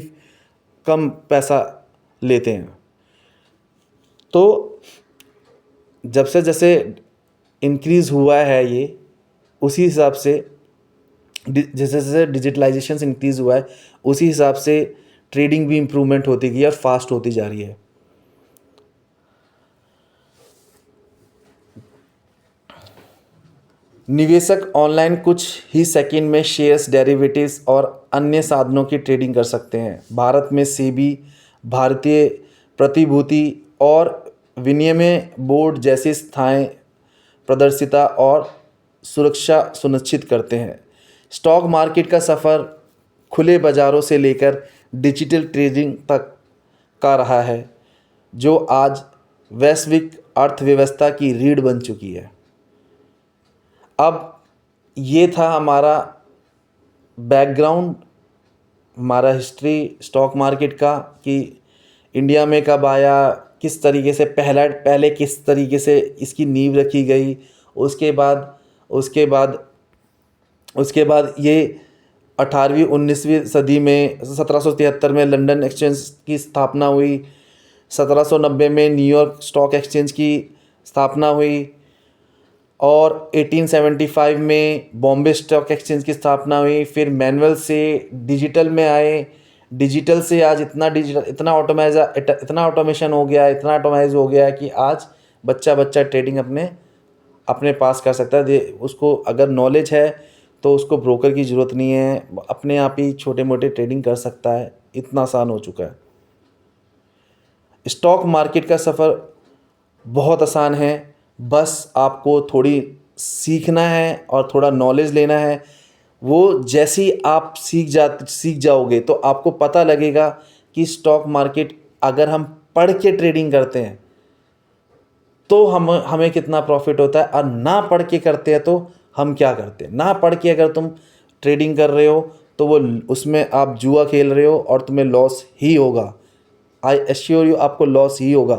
कम पैसा लेते हैं। तो जैसे इंक्रीज़ हुआ है ये, उसी हिसाब से जैसे जैसे डिजिटलाइजेशन इंक्रीज़ हुआ है, उसी हिसाब से ट्रेडिंग भी इम्प्रूवमेंट होती गई और फास्ट होती जा रही है। निवेशक ऑनलाइन कुछ ही सेकंड में शेयर्स, डेरिवेटिव्स और अन्य साधनों की ट्रेडिंग कर सकते हैं। भारत में सेबी, भारतीय प्रतिभूति और विनिमय बोर्ड जैसी संस्थाएं पारदर्शिता और सुरक्षा सुनिश्चित करते हैं। स्टॉक मार्केट का सफ़र खुले बाज़ारों से लेकर डिजिटल ट्रेडिंग तक का रहा है, जो आज वैश्विक अर्थव्यवस्था की रीढ़ बन चुकी है। अब ये था हमारा बैकग्राउंड, हमारा हिस्ट्री स्टॉक मार्केट का, कि इंडिया में कब आया, किस तरीके से पहले किस तरीके से इसकी नींव रखी गई। उसके बाद ये 18वीं 19वीं सदी में 1773 में लंदन एक्सचेंज की स्थापना हुई। 1790 में न्यूयॉर्क स्टॉक एक्सचेंज की स्थापना हुई, और 1875 में बॉम्बे स्टॉक एक्सचेंज की स्थापना हुई। फिर मैनुअल से डिजिटल में आए, डिजिटल से आज इतना ऑटोमेशन हो गया, इतना ऑटोमाइज हो गया कि आज बच्चा ट्रेडिंग अपने पास कर सकता है। उसको अगर नॉलेज है तो उसको ब्रोकर की ज़रूरत नहीं है, अपने आप ही छोटे मोटे ट्रेडिंग कर सकता है, इतना आसान हो चुका है। स्टॉक मार्केट का सफ़र बहुत आसान है, बस आपको थोड़ी सीखना है और थोड़ा नॉलेज लेना है। वो जैसे ही आप सीख जाओगे तो आपको पता लगेगा कि स्टॉक मार्केट अगर हम पढ़ के ट्रेडिंग करते हैं तो हमें कितना प्रॉफिट होता है, और ना पढ़ के करते हैं तो हम क्या करते हैं। ना पढ़ के अगर तुम ट्रेडिंग कर रहे हो तो वो उसमें आप जुआ खेल रहे हो और तुम्हें लॉस ही होगा। आई एश्योर यू, आपको लॉस ही होगा,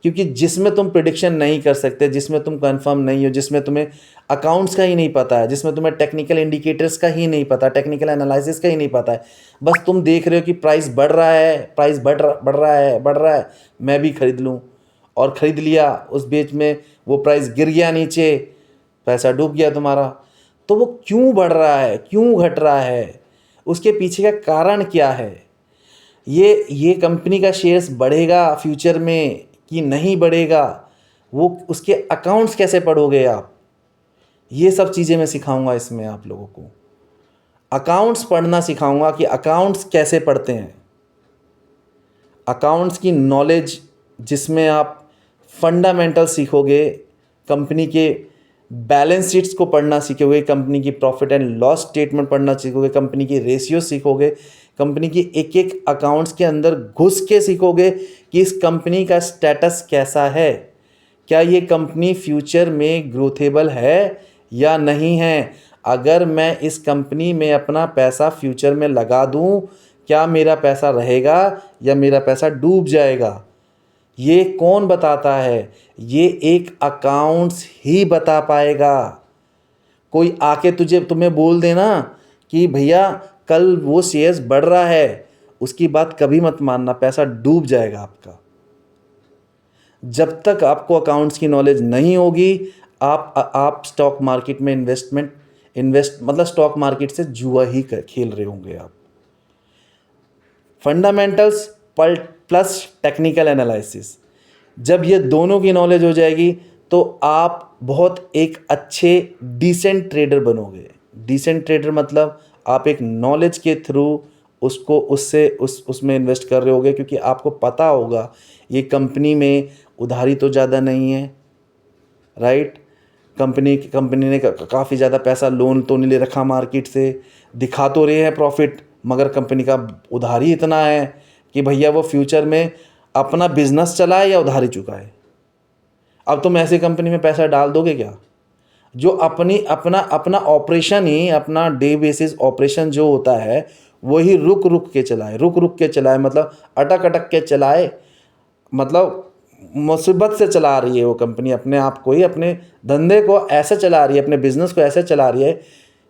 क्योंकि जिसमें तुम प्रिडिक्शन नहीं कर सकते, जिसमें तुम कंफर्म नहीं हो, जिसमें तुम्हें अकाउंट्स का ही नहीं पता है, जिसमें तुम्हें टेक्निकल इंडिकेटर्स का ही नहीं पता, टेक्निकल एनालिसिस का ही नहीं पता है, बस तुम देख रहे हो कि प्राइस बढ़ रहा है, प्राइस बढ़ रहा है, मैं भी खरीद लूँ, और ख़रीद लिया, उस बीच में वो प्राइस गिर गया नीचे, पैसा डूब गया तुम्हारा। तो वो क्यों बढ़ रहा है, क्यों घट रहा है, उसके पीछे का कारण क्या है, ये कंपनी का शेयर्स बढ़ेगा फ्यूचर में कि नहीं बढ़ेगा, वो उसके अकाउंट्स कैसे पढ़ोगे आप, ये सब चीज़ें मैं सिखाऊंगा इसमें आप लोगों को। अकाउंट्स पढ़ना सिखाऊंगा कि अकाउंट्स कैसे पढ़ते हैं, अकाउंट्स की नॉलेज जिसमें आप फंडामेंटल सीखोगे, कंपनी के बैलेंस शीट्स को पढ़ना सीखोगे, कंपनी की प्रॉफिट एंड लॉस स्टेटमेंट पढ़ना सीखोगे, कंपनी की रेशियो सीखोगे, कंपनी की एक एक अकाउंट्स के अंदर घुस के सीखोगे कि इस कंपनी का स्टेटस कैसा है, क्या ये कंपनी फ्यूचर में ग्रोथेबल है या नहीं है। अगर मैं इस कंपनी में अपना पैसा फ्यूचर में लगा दूं, क्या मेरा पैसा रहेगा या मेरा पैसा डूब जाएगा, ये कौन बताता है, ये एक अकाउंट्स ही बता पाएगा। कोई आके तुम्हें बोल देना कि भैया कल वो शेयर्स बढ़ रहा है, उसकी बात कभी मत मानना, पैसा डूब जाएगा आपका। जब तक आपको अकाउंट्स की नॉलेज नहीं होगी, आप स्टॉक मार्केट में इन्वेस्ट मतलब स्टॉक मार्केट से जुआ ही खेल रहे होंगे आप। फंडामेंटल्स प्लस टेक्निकल एनालिसिस, जब ये दोनों की नॉलेज हो जाएगी तो आप बहुत एक अच्छे डिसेंट ट्रेडर बनोगे। डिसेंट ट्रेडर मतलब आप एक नॉलेज के थ्रू उसमें इन्वेस्ट कर रहे होगे, क्योंकि आपको पता होगा ये कंपनी में उधारी तो ज़्यादा नहीं है, राइट। कंपनी ने काफ़ी ज़्यादा पैसा लोन तो नहीं ले रखा मार्केट से, दिखा तो रहे हैं प्रॉफिट, मगर कंपनी का उधारी इतना है कि भैया वो फ्यूचर में अपना बिजनेस चलाए या उधारी चुकाए। अब तुम ऐसी कंपनी में पैसा डाल दोगे क्या, जो अपना ऑपरेशन ही, अपना डे बेसिस ऑपरेशन जो होता है वही रुक के चलाए, मतलब अटक के चलाए, मतलब मुसीबत से चला रही है वो कंपनी, अपने आप को ही, अपने धंधे को ऐसे चला रही है, अपने बिजनेस को ऐसे चला रही है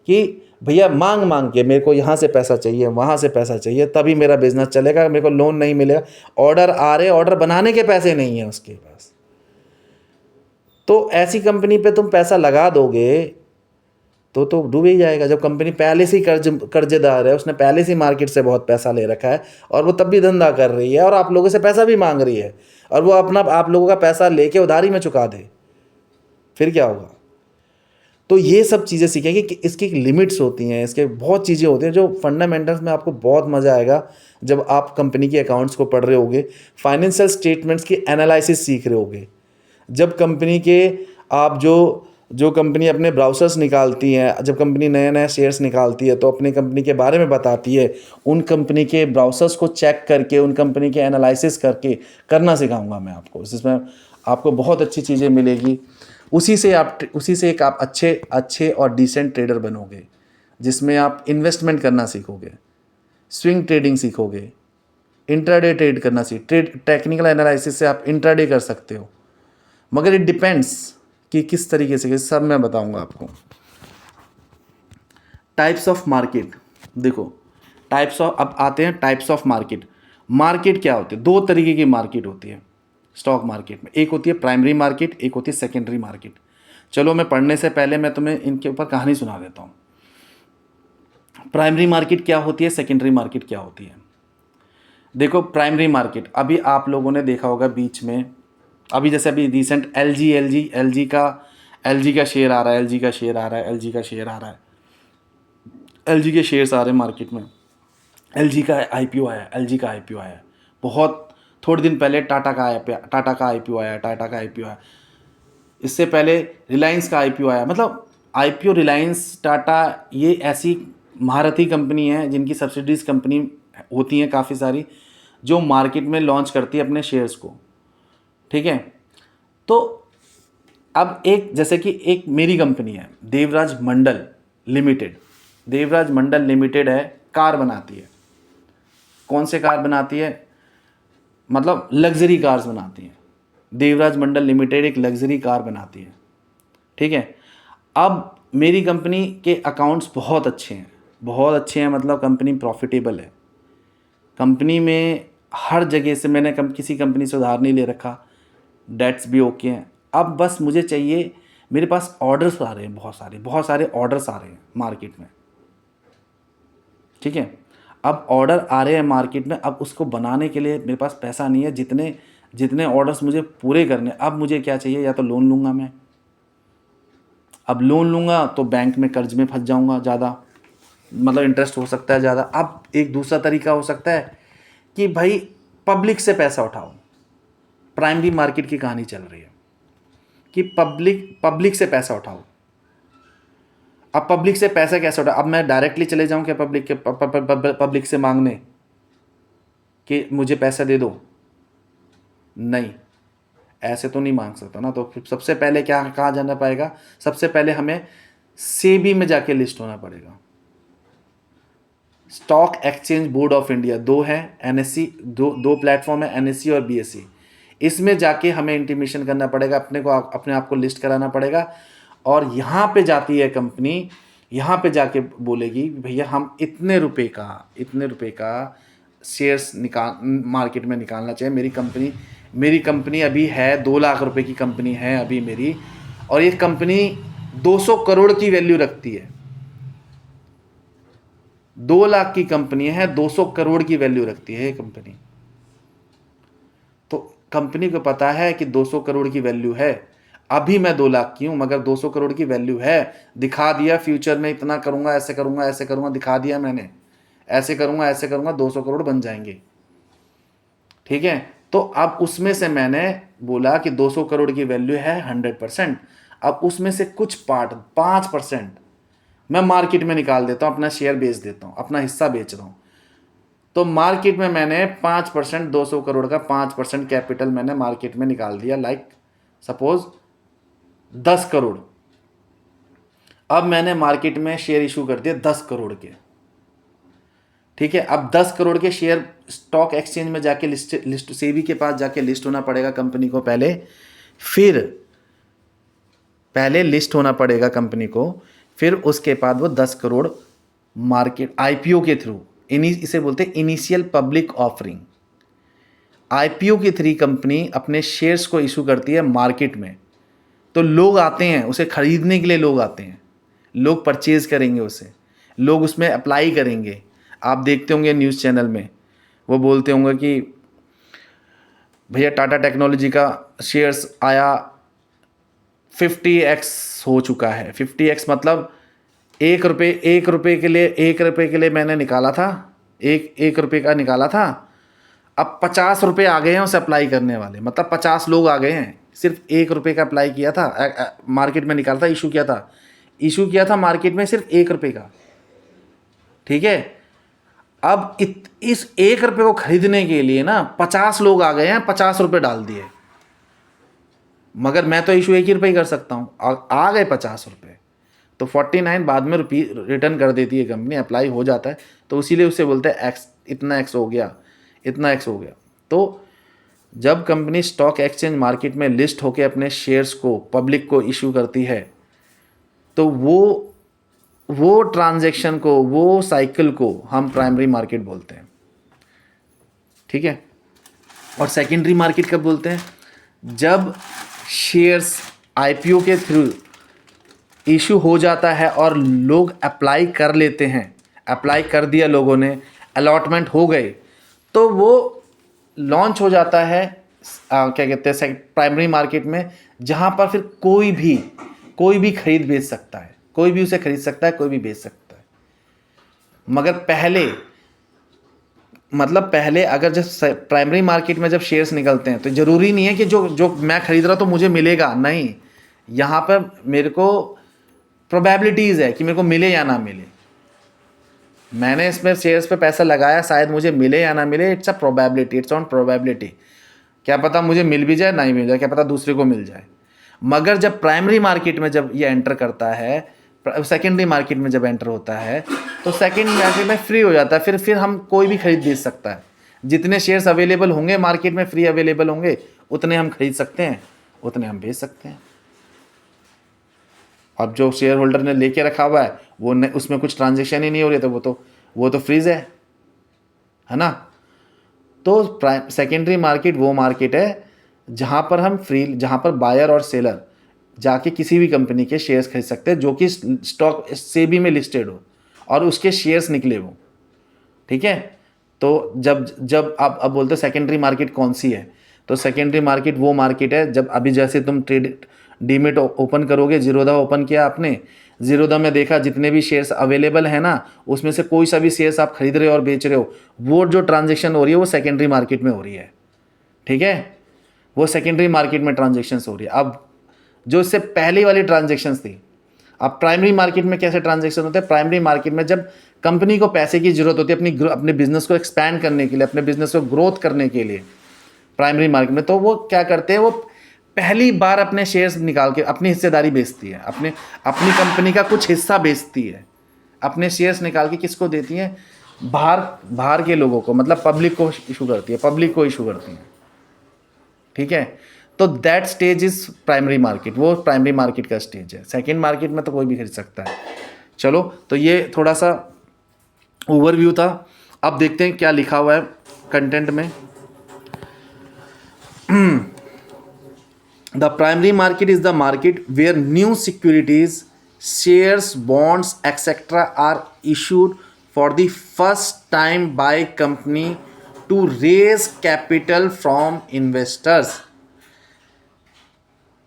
कि भैया मांग के मेरे को यहाँ से पैसा चाहिए, वहाँ से पैसा चाहिए, तभी मेरा बिजनेस चलेगा, मेरे को लोन नहीं मिलेगा, ऑर्डर आ रहे, ऑर्डर बनाने के पैसे नहीं है उसके पास। तो ऐसी कंपनी पे तुम पैसा लगा दोगे तो डूब ही जाएगा। जब कंपनी पहले से ही कर्जेदार है, उसने पहले से ही मार्केट से बहुत पैसा ले रखा है और वो तब भी धंधा कर रही है और आप लोगों से पैसा भी मांग रही है, और वो आप लोगों का पैसा लेके उधारी में चुका दे, फिर क्या होगा। तो ये सब चीज़ें सीखेंगे कि इसकी लिमिट्स होती हैं, इसके बहुत चीज़ें होती हैं जो फंडामेंटल्स में आपको बहुत मज़ा आएगा जब आप कंपनी के अकाउंट्स को पढ़ रहे होगे, फाइनेंशियल स्टेटमेंट्स की एनालिसिस सीख रहे होगे। जब कंपनी के आप जो कंपनी अपने ब्राउचर्स निकालती हैं, जब कंपनी नए शेयर्स निकालती है तो अपनी कंपनी के बारे में बताती है, उन कंपनी के ब्राउचर्स को चेक करके, उन कंपनी के एनालिसिस करके करना सिखाऊंगा मैं आपको। जिसमें आपको बहुत अच्छी चीज़ें मिलेगी, उसी से एक आप अच्छे और डिसेंट ट्रेडर बनोगे, जिसमें आप इन्वेस्टमेंट करना सीखोगे, स्विंग ट्रेडिंग सीखोगे, इंट्राडे ट्रेड करना टेक्निकल एनालिसिस से आप इंट्राडे कर सकते हो, मगर इट डिपेंड्स कि किस तरीके से, सब मैं बताऊंगा आपको। टाइप्स ऑफ मार्केट, देखो अब आते हैं टाइप्स ऑफ मार्केट। मार्केट क्या होती है, दो तरीके की मार्केट होती है स्टॉक मार्केट में, एक होती है प्राइमरी मार्केट, एक होती है सेकेंडरी मार्केट। चलो मैं पढ़ने से पहले मैं तुम्हें इनके ऊपर कहानी सुना देता हूँ। प्राइमरी मार्केट क्या होती है, सेकेंडरी मार्केट क्या होती है। देखो प्राइमरी मार्केट, अभी आप लोगों ने देखा होगा बीच में, अभी जैसे अभी रिसेंट एलजी का शेयर आ रहा है, एलजी का शेयर आ रहा है। एलजी के शेयर्स आ रहे हैं मार्केट में, एलजी का आईपीओ आया, एलजी का आईपीओ आया, बहुत थोड़े दिन पहले टाटा का आईपीओ आया, टाटा का आईपीओ आया, इससे पहले रिलायंस का आईपीओ आया। मतलब आईपीओ रिलायंस, टाटा, ये ऐसी महारथी कंपनी है जिनकी सब्सिडीज कंपनी होती हैं काफ़ी सारी, जो मार्केट में लॉन्च करती है अपने शेयर्स को। ठीक है, तो अब एक जैसे कि एक मेरी कंपनी है देवराज मंडल लिमिटेड। देवराज मंडल लिमिटेड है, कार बनाती है। कौन से कार बनाती है? मतलब लग्जरी कार्स बनाती है। देवराज मंडल लिमिटेड एक लग्जरी कार बनाती है। ठीक है, अब मेरी कंपनी के अकाउंट्स बहुत अच्छे हैं, बहुत अच्छे हैं, मतलब कंपनी प्रॉफिटेबल है। कंपनी में हर जगह से मैंने किसी कंपनी से उधार नहीं ले रखा, डेट्स भी ओके हैं। अब बस मुझे चाहिए, मेरे पास ऑर्डर्स आ रहे हैं, बहुत सारे ऑर्डर्स आ रहे हैं मार्केट में। ठीक है, अब ऑर्डर आ रहे हैं मार्केट में, अब उसको बनाने के लिए मेरे पास पैसा नहीं है, जितने जितने ऑर्डर्स मुझे पूरे करने। अब मुझे क्या चाहिए, या तो लोन लूँगा मैं, अब लोन लूँगा तो बैंक में कर्ज में फंस जाऊँगा ज़्यादा, मतलब इंटरेस्ट हो सकता है ज़्यादा। अब एक दूसरा तरीका हो सकता है कि भाई पब्लिक से पैसा उठाओ। प्राइमरी मार्केट की कहानी चल रही है कि पब्लिक से पैसा उठाओ। अब पब्लिक से पैसा कैसे उठाओ? अब मैं डायरेक्टली चले जाऊं क्या पब्लिक से मांगने कि मुझे पैसा दे दो? नहीं, ऐसे तो नहीं मांग सकता ना। तो फिर सबसे पहले क्या, कहाँ जाना पाएगा? सबसे पहले हमें सेबी में जाके लिस्ट होना पड़ेगा। Stock exchange board of India, दो है, एनएससी, दो प्लेटफॉर्म है, एनएससी और बीएससी। इसमें जाके हमें इंटीमेशन करना पड़ेगा, अपने आप को लिस्ट कराना पड़ेगा। और यहाँ पे जाती है कंपनी, यहाँ पे जाके बोलेगी भैया हम इतने रुपए का शेयर्स मार्केट में निकालना चाहिए। मेरी कंपनी अभी है 2 लाख रुपए की कंपनी है अभी मेरी, और ये कंपनी 200 करोड़ की वैल्यू रखती है। 2 लाख की कंपनी है, 200 करोड़ की वैल्यू रखती है ये कंपनी। तो कंपनी को पता है कि 200 करोड़ की वैल्यू है, अभी मैं 2 लाख की हूं मगर 200 करोड़ की वैल्यू है। दिखा दिया फ्यूचर में इतना करूंगा, ऐसे करूंगा, दिखा दिया मैंने, ऐसे करूंगा 200 करोड़ बन जाएंगे। ठीक है, तो अब उसमें से मैंने बोला कि 200 करोड़ की वैल्यू है 100%। अब उसमें से कुछ पार्ट 5% मैं मार्केट में निकाल देता हूं, अपना शेयर बेच देता हूं, अपना हिस्सा बेच रहा हूं। तो मार्केट में मैंने 5%, 200 करोड़ का 5% कैपिटल मैंने मार्केट में निकाल दिया, लाइक सपोज 10 करोड़। अब मैंने मार्केट में शेयर इशू कर दिए 10 करोड़ के। ठीक है, अब 10 करोड़ के शेयर स्टॉक एक्सचेंज में जाके लिस्ट सेबी के पास जाके लिस्ट होना पड़ेगा कंपनी को पहले, फिर पहले लिस्ट होना पड़ेगा कंपनी को, फिर उसके बाद वो 10 करोड़ मार्केट आईपीओ के थ्रू, इसे बोलते हैं इनिशियल पब्लिक ऑफरिंग। आईपीओ के थ्रू कंपनी अपने शेयर्स को इशू करती है मार्केट में, तो लोग आते हैं उसे खरीदने के लिए, लोग आते हैं, लोग परचेज करेंगे उसे, लोग उसमें अप्लाई करेंगे। आप देखते होंगे न्यूज़ चैनल में वो बोलते होंगे कि भैया टाटा टेक्नोलॉजी का शेयर्स आया 50x हो चुका है। 50x मतलब एक रुपये के लिए मैंने निकाला था, एक रुपये का निकाला था, अब 50 रुपये आ गए हैं उसे अप्लाई करने वाले, मतलब 50 लोग आ गए हैं। सिर्फ 1 रुपये का अप्लाई किया था, मार्केट में निकाला था, इशू किया था मार्केट में सिर्फ 1 रुपये का। ठीक है, अब इस 1 रुपये को खरीदने के लिए ना 50 लोग आ गए हैं, 50 रुपये डाल दिए, मगर मैं तो इशू 1 ही रुपये कर सकता हूँ, आ गए 50 रुपये, तो 49 बाद में रिटर्न कर देती है कंपनी, अप्लाई हो जाता है। तो इसीलिए उसे बोलते हैं एक्स, इतना एक्स हो गया। तो जब कंपनी स्टॉक एक्सचेंज मार्केट में लिस्ट होकर अपने शेयर्स को पब्लिक को इशू करती है, तो वो ट्रांजैक्शन को, वो साइकिल को हम प्राइमरी मार्केट बोलते हैं। ठीक है, और सेकेंडरी मार्केट कब बोलते हैं? जब शेयर्स आईपीओ के थ्रू इशू हो जाता है और लोग अप्लाई कर लेते हैं, अप्लाई कर दिया लोगों ने, अलॉटमेंट हो गए, तो वो लॉन्च हो जाता है क्या कहते हैं प्राइमरी मार्केट में, जहाँ पर फिर कोई भी खरीद बेच सकता है, कोई भी उसे खरीद सकता है, कोई भी बेच सकता है। मगर पहले पहले अगर जब प्राइमरी मार्केट में जब शेयर्स निकलते हैं तो ज़रूरी नहीं है कि जो जो मैं खरीद रहा तो मुझे मिलेगा, नहीं, यहाँ पर मेरे को प्रोबेबिलिटीज़ है कि मेरे को मिले या ना मिले। मैंने इसमें शेयर्स पे पैसा लगाया, शायद मुझे मिले या ना मिले, it's a probability, it's on probability. क्या पता मुझे मिल भी जाए, नहीं मिल जाए, क्या पता दूसरे को मिल जाए। मगर जब प्राइमरी मार्केट में जब ये एंटर करता है, सेकेंडरी मार्केट में जब एंटर होता है, तो सेकेंडरी मार्केट में फ्री हो जाता है। फिर हम कोई भी खरीद बेच सकता है। जितने शेयर्स अवेलेबल होंगे मार्केट में, फ्री अवेलेबल होंगे, उतने हम खरीद सकते हैं, उतने हम बेच सकते हैं। अब जो शेयर होल्डर ने लेके रखा हुआ है वो उसमें कुछ ट्रांजेक्शन ही नहीं हो रही, तो वो तो फ्रीज है ना। तो सेकेंडरी मार्केट वो मार्केट है जहाँ पर बायर और सेलर जाके किसी भी कंपनी के शेयर्स खरीद सकते हैं जो कि स्टॉक सेबी में लिस्टेड हो और उसके शेयर्स निकले हो, ठीक है। तो जब आप अब बोलते हैं सेकेंडरी मार्केट कौन सी है, तो सेकेंडरी मार्केट वो मार्केट है जब अभी जैसे तुम डीमेट ओपन करोगे, जीरोधा ओपन किया आपने, जीरोधा में देखा जितने भी शेयर्स अवेलेबल है ना, उसमें से कोई सा भी शेयर्स आप खरीद रहे हो और बेच रहे हो, वो जो ट्रांजेक्शन हो रही है वो सेकेंडरी मार्केट में हो रही है, ठीक है। वो सेकेंडरी मार्केट में ट्रांजेक्शन्स हो रही है। अब जो इससे पहले वाली ट्रांजेक्शन्स थी, अब प्राइमरी मार्केट में कैसे ट्रांजेक्शन होते हैं? प्राइमरी मार्केट में जब कंपनी को पैसे की जरूरत होती है अपने बिजनेस को एक्सपैंड करने के लिए, अपने बिजनेस को ग्रोथ करने के लिए, प्राइमरी मार्केट में, तो वो क्या करते हैं, वो पहली बार अपने शेयर्स निकाल के अपनी हिस्सेदारी बेचती है, अपनी कंपनी का कुछ हिस्सा बेचती है, अपने शेयर्स निकाल के किसको देती हैं? बाहर के लोगों को, मतलब पब्लिक को इशू करती है, ठीक है। तो that stage is primary market, वो प्राइमरी मार्केट का स्टेज है। सेकेंड मार्केट में तो कोई भी खरीद सकता है। चलो, तो ये थोड़ा सा ओवरव्यू था। अब देखते हैं क्या लिखा हुआ है कंटेंट में। The primary market is the market where new securities, shares, bonds etcetera are issued for the first time by company to raise capital from investors,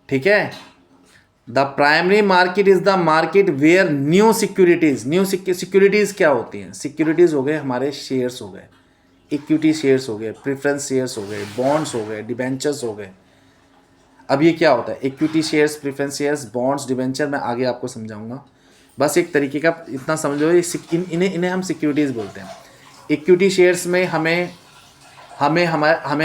ठीक है। The primary market is the market where new securities क्या होती हैं? Securities हो गए हमारे shares, हो गए इक्विटी शेयर्स, हो गए प्रेफरेंस शेयर्स, हो गए बॉन्ड्स, हो गए डिबेंचर्स, हो गए। अब ये क्या होता है? Equity shares, preference shares, bonds, debenture, मैं आगे आपको समझाऊंगा। बस एक तरीके का इतना समझ लो, इन्हें हम सिक्योरिटीज बोलते हैं। इक्विटी शेयर्स में हमें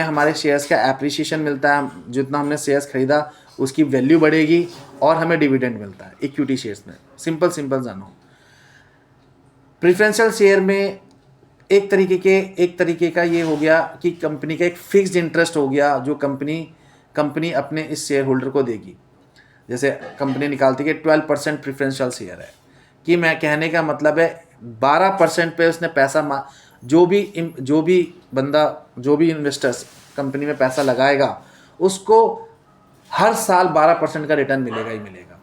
हमारे शेयर्स का एप्रिसिएशन मिलता है, जितना हमने शेयर्स खरीदा उसकी वैल्यू बढ़ेगी और हमें डिविडेंड मिलता है इक्विटी शेयर्स में। सिंपल जानो। प्रेफरेंशियल शेयर में एक तरीके का ये हो गया कि कंपनी का एक फिक्स्ड इंटरेस्ट हो गया जो कंपनी अपने इस शेयर होल्डर को देगी। जैसे कंपनी निकालती है 12% प्रेफरेंशियल शेयर है, कि मैं कहने का मतलब है 12% पे उसने पैसा, जो भी इन्वेस्टर्स कंपनी में पैसा लगाएगा उसको हर साल 12% का रिटर्न मिलेगा ही मिलेगा,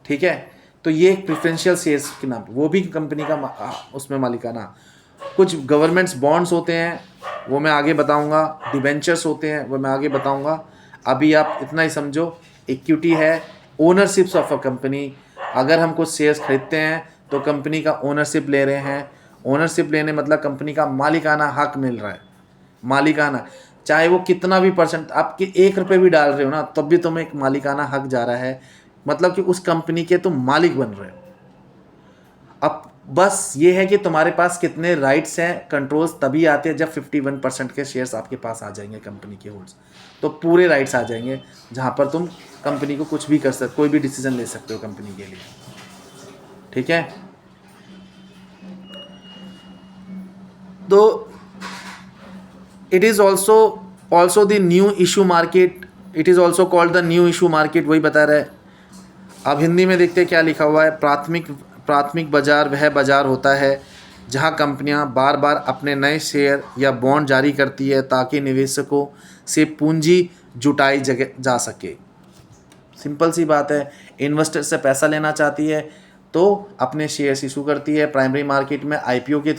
ठीक है। तो ये प्रेफरेंशियल शेयर्स के नाम, वो भी कंपनी का उसमें मालिकाना। कुछ गवर्नमेंट्स बॉन्ड्स होते हैं, वो मैं आगे बताऊंगा। डिबेंचर्स होते हैं, वो मैं आगे बताऊंगा। अभी आप इतना ही समझो, इक्विटी है ओनरशिप्स ऑफ अ कंपनी। अगर हम कुछ शेयर्स खरीदते हैं तो कंपनी का ओनरशिप ले रहे हैं। ओनरशिप लेने मतलब कंपनी का मालिकाना हक मिल रहा है, मालिकाना, चाहे वो कितना भी परसेंट, आपके 1 रुपये भी डाल रहे हो ना, तब भी तुम्हें एक मालिकाना हक जा रहा है, मतलब कि उस कंपनी के तुम मालिक बन रहे हो। अब बस ये है कि तुम्हारे पास कितने राइट्स हैं, कंट्रोल्स तभी आते हैं जब 51% के शेयर्स आपके पास आ जाएंगे कंपनी के होल्ड्स, तो पूरे राइट्स आ जाएंगे जहाँ पर तुम कंपनी को कुछ भी कर सकते, कोई भी डिसीजन ले सकते हो कंपनी के लिए, ठीक है। तो it is also the new issue market, it is also called the new issue market, वही बता रहा है। अब हिंदी में देखते हैं क्या लिखा हुआ है। प्राथमिक बाजार वह बाजार होता है जहां कंपनियां बार बार अपने नए शेयर या बॉन्ड जारी करती है ताकि निवेशकों से पूंजी जुटाई जा सके। सिंपल सी बात है, इन्वेस्टर से पैसा लेना चाहती है तो अपने शेयर्स इशू करती है। प्राइमरी मार्केट में आईपीओ के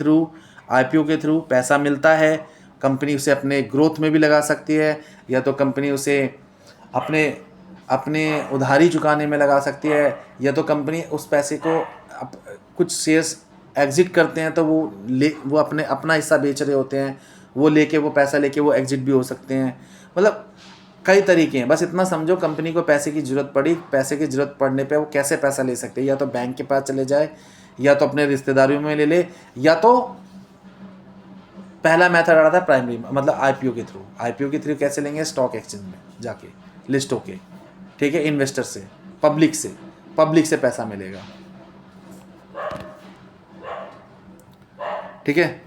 थ्रू पैसा मिलता है। कंपनी उसे अपने ग्रोथ में भी लगा सकती है, या तो कंपनी उसे अपने उधारी चुकाने में लगा सकती है, या तो कंपनी उस पैसे को कुछ शेयर्स एग्ज़िट करते हैं तो वो अपने अपना हिस्सा बेच रहे होते हैं, वो लेके वो पैसा लेके वो एग्ज़िट भी हो सकते हैं। मतलब कई तरीके हैं, बस इतना समझो कंपनी को पैसे की ज़रूरत पड़ी, पैसे की ज़रूरत पड़ने पे वो कैसे पैसा ले सकते हैं, या तो बैंक के पास चले जाए, या तो अपने रिश्तेदारियों में ले ले, या तो पहला मेथड आ रहा था प्राइमरी, मतलब आईपीओ के थ्रू। आईपीओ के थ्रू कैसे लेंगे? स्टॉक एक्सचेंज में जाके लिस्ट होके, ठीक है, इन्वेस्टर से, पब्लिक से पैसा मिलेगा, ठीक है।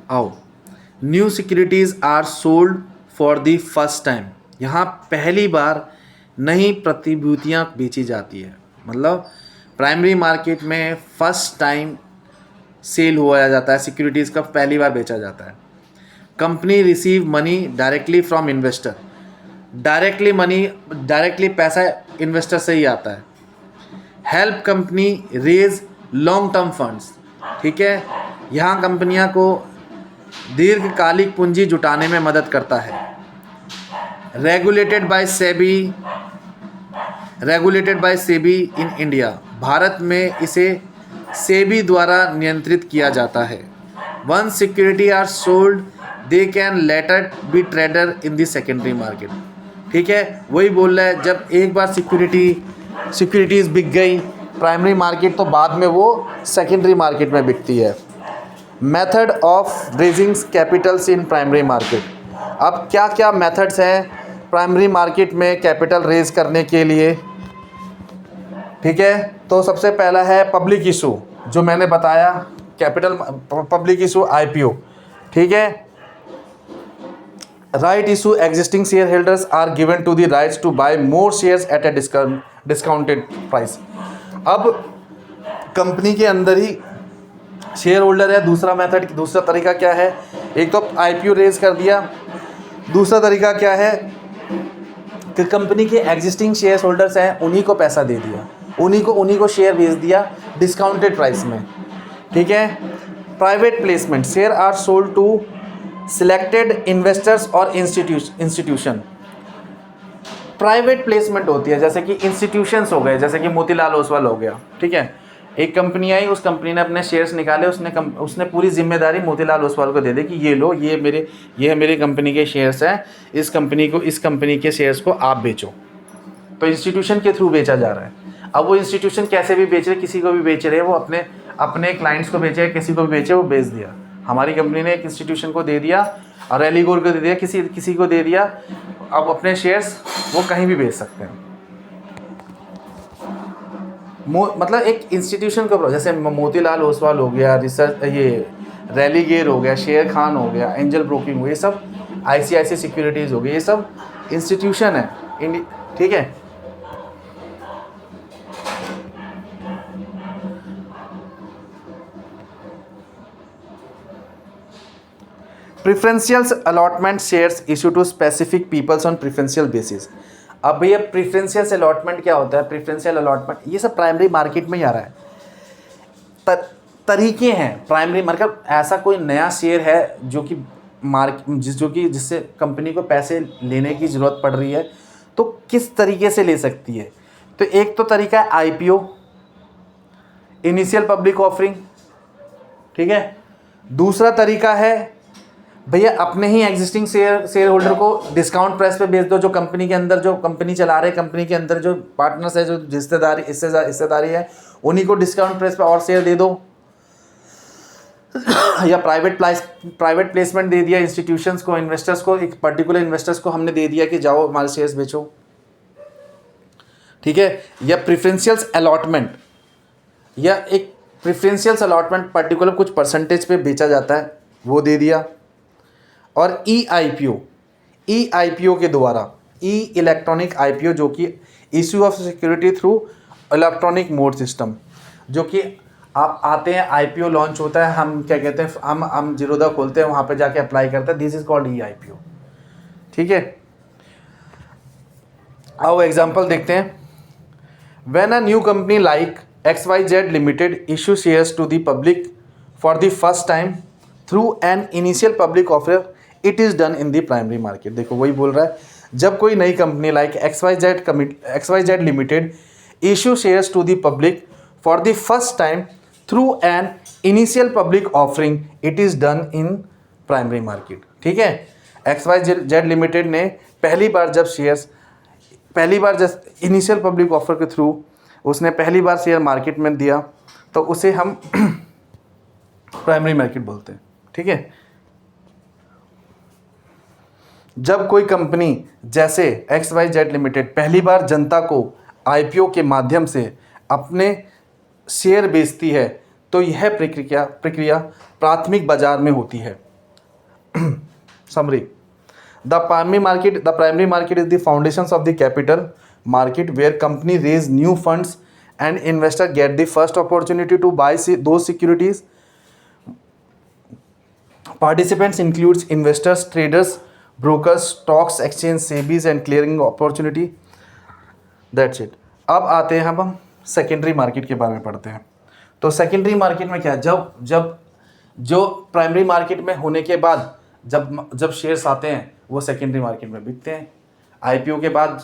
आओ, new securities are sold for the first time. यहाँ पहली बार नई प्रतिभूतियाँ बेची जाती है, मतलब प्राइमरी मार्केट में फर्स्ट टाइम सेल हुआ जाता है, सिक्योरिटीज़ का पहली बार बेचा जाता है। Company receive money directly from investor. Directly पैसा इन्वेस्टर से ही आता है। Help company raise long term funds, ठीक है, यहाँ कंपनियाँ को दीर्घकालिक पूंजी जुटाने में मदद करता है। Regulated by SEBI in India, Bharat में इसे सेबी द्वारा नियंत्रित किया जाता है। One security are sold they can later be trader in the secondary market, ठीक है, वही बोल रहा है, जब एक बार सिक्योरिटीज़ बिक गई प्राइमरी मार्केट, तो बाद में वो सेकेंडरी मार्केट में बिकती है। Method of raising Capitals in primary market. अब क्या क्या मेथड्स हैं प्राइमरी मार्केट में कैपिटल रेज करने के लिए, ठीक है। तो सबसे पहला है पब्लिक इशू, जो मैंने बताया, कैपिटल पब्लिक इशू आईपीओ, ठीक है। Right issue, existing share holders are given to the rights to buy more shares at a discounted price. अब कंपनी के अंदर ही शेयर होल्डर है। दूसरा तरीका क्या है? एक तो आईपीओ रेज कर दिया, दूसरा तरीका क्या है कि कंपनी के एग्जिस्टिंग शेयर होल्डर्स हैं, उन्हीं को पैसा दे दिया, उन्हीं को शेयर भेज दिया डिस्काउंटेड प्राइस में, ठीक है। Private placement, share are sold to selected investors और इंस्टीट्यूशन। प्राइवेट प्लेसमेंट होती है, जैसे कि इंस्टीट्यूशंस हो गए, जैसे कि मोतीलाल ओसवाल हो गया, ठीक है। एक कंपनी आई, उस कंपनी ने अपने शेयर्स निकाले, उसने पूरी जिम्मेदारी मोतीलाल ओसवाल को दे दी कि ये लो, ये मेरी कंपनी के शेयर्स हैं, इस कंपनी के शेयर्स को आप बेचो। तो इंस्टीट्यूशन के थ्रू बेचा जा रहा है। अब वो इंस्टीट्यूशन कैसे भी बेच रहे, किसी को भी बेच रहे हैं, वो अपने क्लाइंट्स को बेचे, किसी को भी बेचे, वो बेच दिया। हमारी कंपनी ने एक इंस्टीट्यूशन को दे दिया और एलिगोर को दे दिया, किसी को दे दिया। अब अपने शेयर्स वो कहीं भी बेच सकते हैं। मतलब एक इंस्टीट्यूशन का, जैसे मोतीलाल ओसवाल हो गया, रेलीगेर हो गया, शेर खान हो गया, एंजल ब्रोकिंग हो गया, ये सब आईसीआईसी सिक्योरिटीज़ हो गई, ये सब इंस्टीट्यूशन है, ठीक है। Preferential allotment shares issue to specific peoples on preferential basis. अब भैया प्रिफरेंशियल अलॉटमेंट क्या होता है? प्रिफरेंशियल अलॉटमेंट ये सब प्राइमरी मार्केट में ही आ रहा है। तरीके हैं प्राइमरी मार्केट, ऐसा कोई नया शेयर है जिससे कंपनी को पैसे लेने की ज़रूरत पड़ रही है, तो किस तरीके से ले सकती है? तो एक तो तरीका है आईपीओ, इनिशियल पब्लिक ऑफरिंग, ठीक है। दूसरा तरीका है भैया अपने ही एग्जिस्टिंग शेयर होल्डर को डिस्काउंट प्राइस पे बेच दो। जो कंपनी के अंदर जो कंपनी चला रहे, कंपनी के अंदर जो पार्टनर्स है, जो हिस्सेदारी है, उन्हीं को डिस्काउंट प्राइस पे और शेयर दे दो। या प्राइवेट प्लेसमेंट दे दिया इंस्टीट्यूशंस को, इन्वेस्टर्स को, एक पर्टिकुलर इन्वेस्टर्स को हमने दे दिया कि जाओ हमारे शेयर्स बेचो, ठीक है। या प्रेफरेंशियल अलॉटमेंट, या एक प्रेफरेंशियल अलॉटमेंट पर्टिकुलर कुछ परसेंटेज पे बेचा जाता है, वो दे दिया। और ई आईपीओ के द्वारा, इलेक्ट्रॉनिक आईपीओ, जो कि issue of security through electronic mode system, जो कि आप आते हैं, आईपीओ लॉन्च होता है, हम क्या कहते हैं, हम जीरोधा खोलते हैं, वहाँ पे जाके अप्लाई करते हैं, this is called E IPO, ठीक है। आओ एग्जांपल देखते हैं। When a new company like XYZ limited issue shares to the public for the first time through an initial public offer it is done in the primary market. देखो वही बोल रहा है, जब कोई नई company like XYZ limited issue shares to the public for the first time through an initial public offering it is done in primary market. ठीक है, XYZ लिमिटेड ने पहली बार जब इनिशियल पब्लिक ऑफर के थ्रू उसने पहली बार शेयर मार्केट में दिया तो उसे हम प्राइमरी मार्केट बोलते हैं। ठीक है, जब कोई कंपनी जैसे XYZ लिमिटेड पहली बार जनता को IPO के माध्यम से अपने शेयर बेचती है तो यह प्रक्रिया प्राथमिक बाजार में होती है। Summary, the primary market is the foundations of the capital market where company raise new funds and investor get the first opportunity to buy those securities. Participants includes investors, traders, brokers, stocks exchange, SEBIs and clearing opportunity. That's it. अब आते हैं हम secondary market के बारे में पढ़ते हैं। तो सेकेंडरी मार्केट में क्या है, जब जो प्राइमरी मार्केट में होने के बाद जब शेयर्स आते हैं वो सेकेंडरी मार्केट में बिकते हैं। IPO के बाद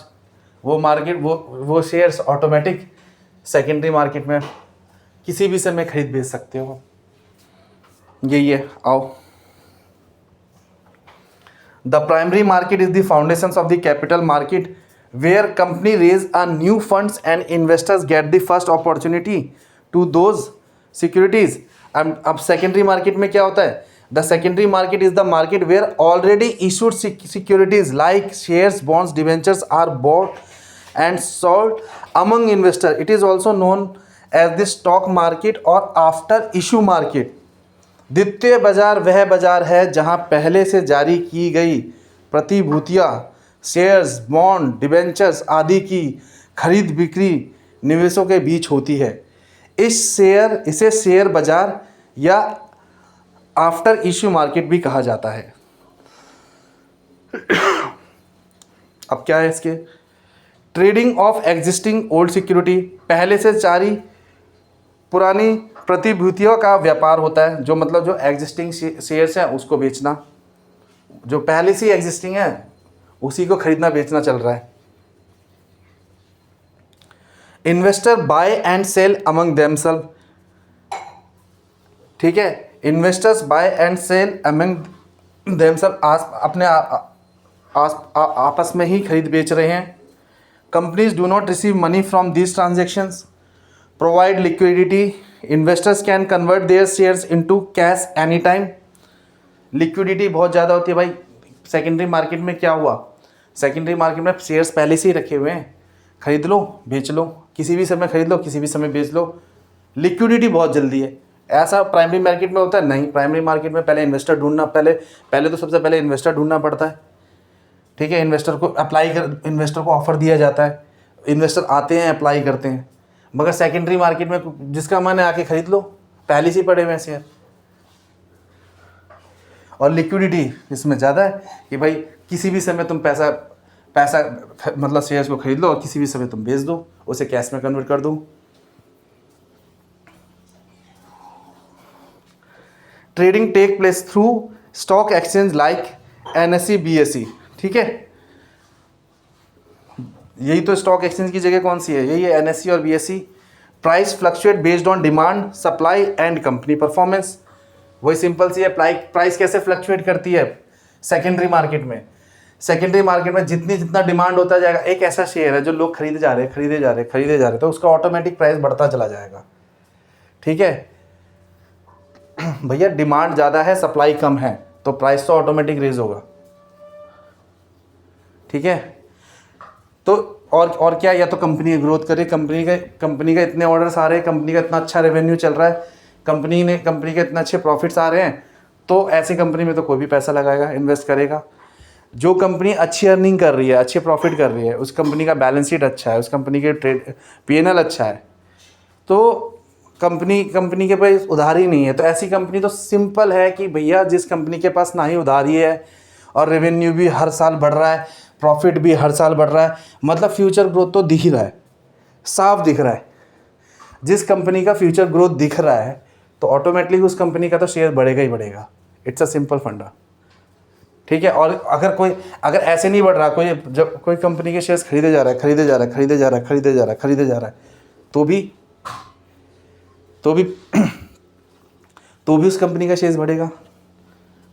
वो शेयर्स ऑटोमेटिक सेकेंडरी मार्केट में किसी भी समय खरीद बेच सकते हो। यही है, आओ। The primary market is the foundations of the capital market where company raise a new funds and investors get the first opportunity to those securities. अब secondary market में क्या होता है? The secondary market is the market where already issued securities like shares, bonds, debentures are bought and sold among investors. It is also known as the stock market or after issue market. द्वितीय बाजार वह बाजार है जहां पहले से जारी की गई प्रतिभूतियां, शेयर्स, बॉन्ड, डिबेंचर्स आदि की खरीद बिक्री निवेशों के बीच होती है। इसे शेयर बाजार या आफ्टर इश्यू मार्केट भी कहा जाता है। अब क्या है इसके, trading of existing old security, पहले से जारी पुरानी प्रतिभूतियों का व्यापार होता है। जो मतलब जो एग्जिस्टिंग शेयर्स हैं उसको बेचना, जो पहले से एग्जिस्टिंग है उसी को खरीदना बेचना चल रहा है। Investor buy and sell among themself. ठीक है, investors buy and sell among themself, अपने आपस में ही खरीद बेच रहे हैं। Companies do not receive money from these transactions, provide liquidity, investors can convert their shares into cash any time. Liquidity बहुत ज़्यादा होती है भाई। सेकेंडरी मार्केट में क्या हुआ, सेकेंडरी मार्केट में शेयर्स पहले से ही रखे हुए हैं, खरीद लो बेच लो, किसी भी समय खरीद लो किसी भी समय बेच लो, लिक्विडिटी बहुत जल्दी है। ऐसा प्राइमरी मार्केट में होता है नहीं, प्राइमरी मार्केट में पहले इन्वेस्टर ढूंढना, पहले तो सबसे पहले इन्वेस्टर ढूंढना पड़ता है। ठीक है, इन्वेस्टर को ऑफर दिया जाता है, इन्वेस्टर आते हैं अप्लाई करते हैं। मगर सेकेंडरी मार्केट में जिसका मन है आके खरीद लो, पहले से पड़े हुए शेयर। और लिक्विडिटी इसमें ज़्यादा है कि भाई किसी भी समय तुम पैसा मतलब शेयर्स को खरीद लो और किसी भी समय तुम बेच दो, उसे कैश में कन्वर्ट कर दो। Trading take place through stock exchange like NSE BSE। ठीक है, यही तो स्टॉक एक्सचेंज की जगह कौन सी है, यही है NSE और BSE। Price fluctuate based on demand, supply and company performance. वही सिंपल सी है, प्राइस कैसे फ्लक्चुएट करती है सेकेंडरी मार्केट में। सेकेंडरी मार्केट में जितना डिमांड होता जाएगा, एक ऐसा शेयर है जो लोग खरीदे जा रहे तो उसका ऑटोमेटिक प्राइस बढ़ता चला जाएगा। ठीक है भैया, डिमांड ज़्यादा है सप्लाई कम है तो प्राइस तो ऑटोमेटिक रेज होगा। ठीक है, तो और क्या, या तो कंपनी ग्रोथ करे, कंपनी का इतने ऑर्डर्स आ रहे हैं, कंपनी का इतना अच्छा रेवेन्यू चल रहा है, कंपनी के इतने अच्छे प्रॉफिट्स आ रहे हैं, तो ऐसी कंपनी में तो कोई भी पैसा लगाएगा, इन्वेस्ट करेगा। जो कंपनी अच्छी अर्निंग कर रही है, अच्छे प्रॉफिट कर रही है, उस कंपनी का बैलेंस शीट अच्छा है, उस कंपनी के P&L अच्छा है, तो कंपनी के पास उधारी नहीं है, तो ऐसी कंपनी तो सिंपल है कि भैया जिस कंपनी के पास ना ही उधारी है और रेवेन्यू भी हर साल बढ़ रहा है, प्रॉफिट भी हर साल बढ़ रहा है, मतलब फ्यूचर ग्रोथ तो दिख ही रहा है, साफ दिख रहा है। जिस कंपनी का फ्यूचर ग्रोथ दिख रहा है तो ऑटोमेटिकली उस कंपनी का तो शेयर बढ़ेगा ही बढ़ेगा। इट्स अ सिंपल फंडा, ठीक है। और अगर ऐसे नहीं बढ़ रहा, जब कोई कंपनी के शेयर्स खरीदे जा रहा है, खरीदे जा रहा है, खरीदे जा रहा है, खरीदे जा रहा है, खरीदे जा रहा है, तो भी तो भी उस कंपनी का शेयर्स बढ़ेगा,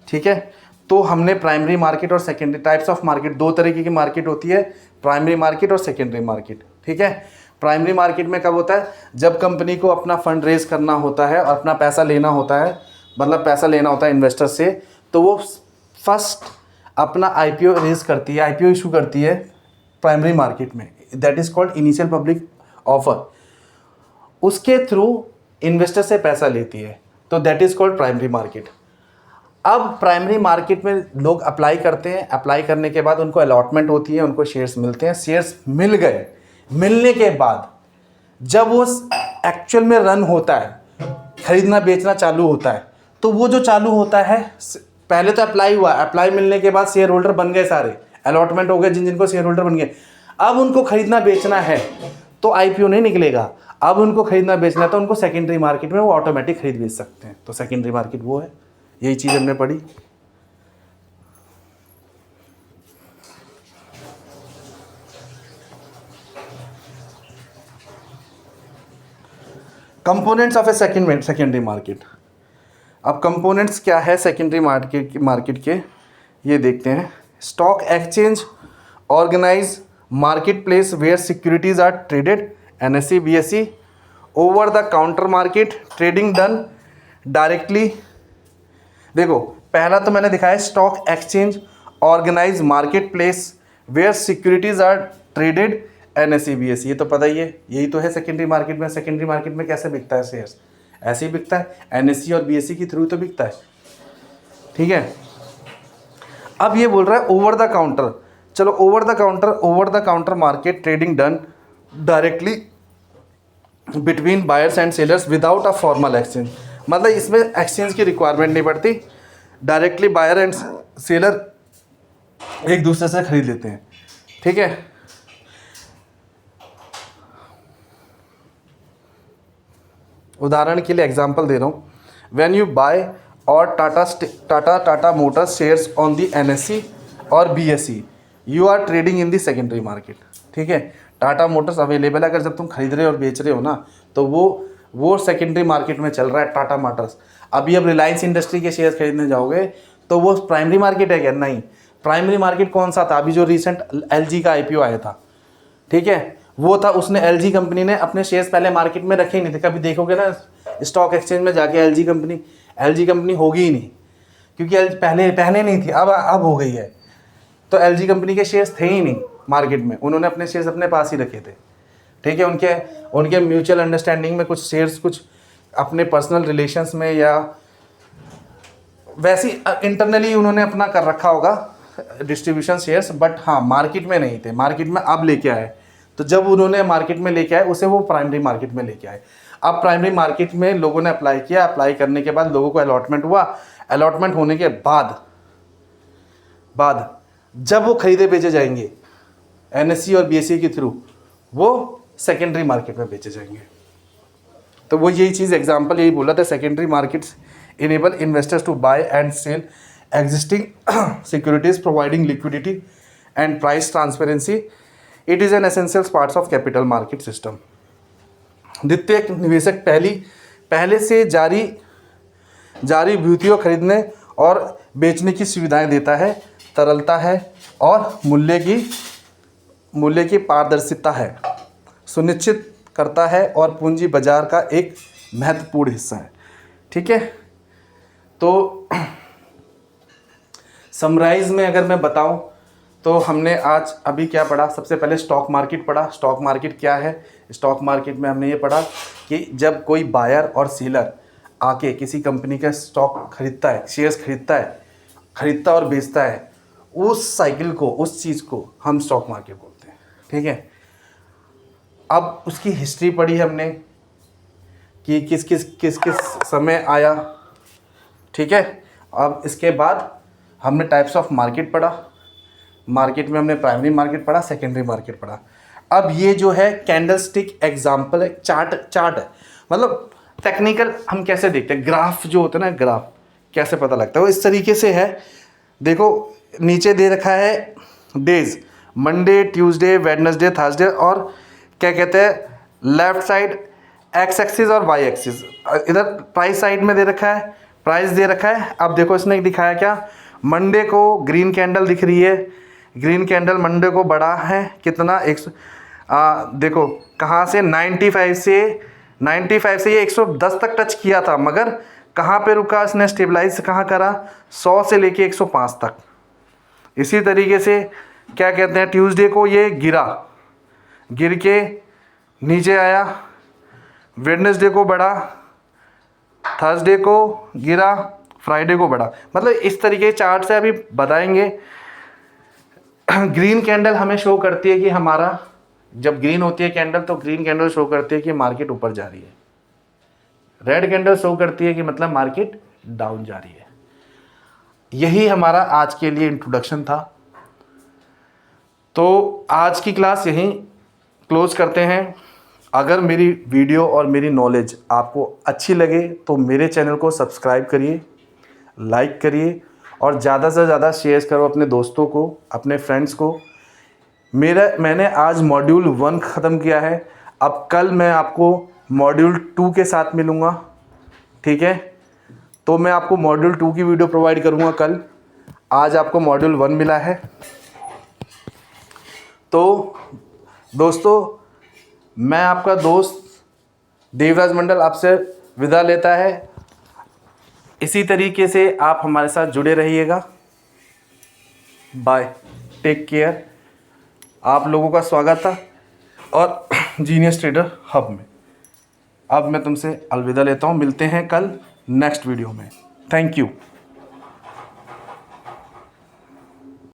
ठीक है। तो हमने प्राइमरी मार्केट और सेकेंडरी टाइप्स ऑफ मार्केट, दो तरीके की मार्केट होती है, प्राइमरी मार्केट और सेकेंडरी मार्केट, ठीक है। प्राइमरी मार्केट में कब होता है, जब कंपनी को अपना फंड रेज करना होता है और अपना पैसा लेना होता है, मतलब पैसा लेना होता है इन्वेस्टर से, तो वो फर्स्ट अपना आईपीओ रेज करती है, आईपीओ इशू करती है प्राइमरी मार्केट में, that is called initial public offer. उसके थ्रू इन्वेस्टर से पैसा लेती है, तो that is called primary market. अब प्राइमरी मार्केट में लोग अप्लाई करते हैं, अप्लाई करने के बाद उनको अलॉटमेंट होती है, उनको शेयर्स मिलते हैं, शेयर्स मिल गए, मिलने के बाद जब वो एक्चुअल में रन होता है, खरीदना बेचना चालू होता है, तो वो जो चालू होता है, पहले तो अप्लाई हुआ, अप्लाई मिलने के बाद शेयर होल्डर बन गए, सारे अलॉटमेंट हो गए, जिनको शेयर होल्डर बन गए। अब उनको खरीदना बेचना है तो आईपीओ नहीं निकलेगा, अब उनको खरीदना बेचना है तो उनको सेकेंडरी मार्केट में वो ऑटोमेटिक खरीद बेच सकते हैं। तो सेकेंडरी मार्केट वो है, यही चीज़ हमने पढ़ी। Components of a secondary market. अब कंपोनेंट्स क्या है सेकेंडरी मार्केट के, ये देखते हैं। Stock exchange organise market place where securities are traded, NSC BSE. Over the counter market, trading done directly. देखो पहला तो मैंने दिखाया stock exchange organise market place where securities are traded, NSC BSE, ये तो पता ही है, यही तो है सेकेंडरी मार्केट में। सेकेंडरी मार्केट में कैसे बिकता है शेयर्स, ऐसे ही बिकता है, एनएससी और बीएसई के थ्रू तो बिकता है, ठीक है। अब ये बोल रहा है ओवर द काउंटर, चलो over the counter market trading done directly between buyers and sellers without a formal exchange, मतलब इसमें एक्सचेंज की रिक्वायरमेंट नहीं पड़ती, डायरेक्टली बायर एंड सेलर एक दूसरे से खरीद लेते हैं, ठीक है। उदाहरण के लिए एग्जांपल दे रहा हूँ, व्हेन यू बाय और Tata Motors shares on the NSC और BSE, you are trading in the secondary market, ठीक है। टाटा मोटर्स अवेलेबल है, अगर जब तुम खरीद रहे हो और बेच रहे हो ना, तो वो सेकेंडरी मार्केट में चल रहा है टाटा मोटर्स। अभी अब रिलायंस इंडस्ट्री के शेयर्स खरीदने जाओगे तो वो प्राइमरी मार्केट है क्या, नहीं। प्राइमरी मार्केट कौन सा था, अभी जो रिसेंट एलजी का आईपीओ आया था, ठीक है, वो था, उसने एलजी कंपनी ने अपने शेयर्स पहले मार्केट में रखे ही नहीं थे। कभी देखोगे ना स्टॉक एक्सचेंज में जाके एलजी कंपनी होगी ही नहीं, क्योंकि पहले नहीं थी, अब हो गई है। तो एलजी कंपनी के शेयर्स थे ही नहीं मार्केट में, उन्होंने अपने शेयर्स अपने पास ही रखे थे, ठीक है। उनके म्यूचुअल अंडरस्टैंडिंग में कुछ शेयर्स, कुछ अपने पर्सनल रिलेशंस में, या वैसे इंटरनली उन्होंने अपना कर रखा होगा डिस्ट्रीब्यूशन शेयर्स, बट हाँ मार्केट में नहीं थे, मार्केट में अब लेके आए। तो जब उन्होंने मार्केट में लेके आए उसे वो प्राइमरी मार्केट में लेके आए। अब प्राइमरी मार्केट में लोगों ने अप्लाई किया, अप्लाई करने के बाद लोगों को अलॉटमेंट हुआ, अलॉटमेंट होने के बाद जब वो खरीदे बेचे जाएंगे एनएससी और बीएसई के थ्रू, वो सेकेंडरी मार्केट में बेचे जाएंगे। तो वो यही चीज़ एग्जांपल यही बोला था, secondary markets enable investors to buy and sell existing securities providing liquidity and price transparency. It is an essential parts of capital market system. द्वितीय निवेशक पहले से जारी वित्तीय खरीदने और बेचने की सुविधाएं देता है, तरलता है और मूल्य की पारदर्शिता है सुनिश्चित करता है, और पूंजी बाजार का एक महत्वपूर्ण हिस्सा है, ठीक है। तो समराइज में अगर मैं बताऊं तो हमने आज अभी क्या पढ़ा, सबसे पहले स्टॉक मार्केट पढ़ा। स्टॉक मार्केट क्या है, स्टॉक मार्केट में हमने ये पढ़ा कि जब कोई बायर और सेलर आके किसी कंपनी का स्टॉक खरीदता है, शेयर्स खरीदता और बेचता है, उस साइकिल को, उस चीज़ को हम स्टॉक मार्केट बोलते हैं, ठीक है। अब उसकी हिस्ट्री पढ़ी हमने कि किस समय आया, ठीक है। अब इसके बाद हमने टाइप्स ऑफ मार्केट पढ़ा, मार्केट में हमने प्राइमरी मार्केट पढ़ा, सेकेंडरी मार्केट पढ़ा। अब ये जो है कैंडलस्टिक एग्जाम्पल है, चार्ट है, मतलब टेक्निकल हम कैसे देखते हैं, ग्राफ जो होता है ना, ग्राफ कैसे पता लगता है, वो इस तरीके से है। देखो नीचे दे रखा है days, Monday, Tuesday, Wednesday, Thursday, और क्या कहते हैं लेफ्ट साइड एक्स एक्सिस और वाई एक्सिस। इधर प्राइस साइड में दे रखा है, प्राइस दे रखा है। अब देखो इसने दिखाया क्या, मंडे को ग्रीन कैंडल दिख रही है, ग्रीन कैंडल मंडे को बढ़ा है कितना, देखो कहाँ से 95 से ये 110 तक टच किया था, मगर कहाँ पे रुका, इसने स्टेबलाइज कहाँ करा, 100 से लेके 105 तक। इसी तरीके से क्या कहते हैं, ट्यूसडे को ये गिरा, गिर के नीचे आया, वेडनेसडे को बढ़ा, थर्सडे को गिरा, फ्राइडे को बढ़ा। मतलब इस तरीके चार्ट से अभी बताएंगे। ग्रीन कैंडल हमें शो करती है कि हमारा, जब ग्रीन होती है कैंडल तो ग्रीन कैंडल शो करती है कि मार्केट ऊपर जा रही है, रेड कैंडल शो करती है कि मतलब मार्केट डाउन जा रही है। यही हमारा आज के लिए इंट्रोडक्शन था। तो आज की क्लास यहीं क्लोज करते हैं। अगर मेरी वीडियो और मेरी नॉलेज आपको अच्छी लगे तो मेरे चैनल को सब्सक्राइब करिए, लाइक करिए और ज़्यादा से ज़्यादा शेयर करो अपने दोस्तों को, अपने फ्रेंड्स को। मैंने आज मॉड्यूल 1 ख़त्म किया है। अब कल मैं आपको मॉड्यूल 2 के साथ मिलूँगा, ठीक है। तो मैं आपको मॉड्यूल 2 की वीडियो प्रोवाइड करूँगा कल। आज आपको मॉड्यूल 1 मिला है। तो दोस्तों, मैं आपका दोस्त देवराज मंडल आपसे विदा लेता है। इसी तरीके से आप हमारे साथ जुड़े रहिएगा। Bye, take care. आप लोगों का स्वागत था और जीनियस ट्रेडर हब में। अब मैं तुमसे अलविदा लेता हूँ, मिलते हैं कल नेक्स्ट वीडियो में। Thank you.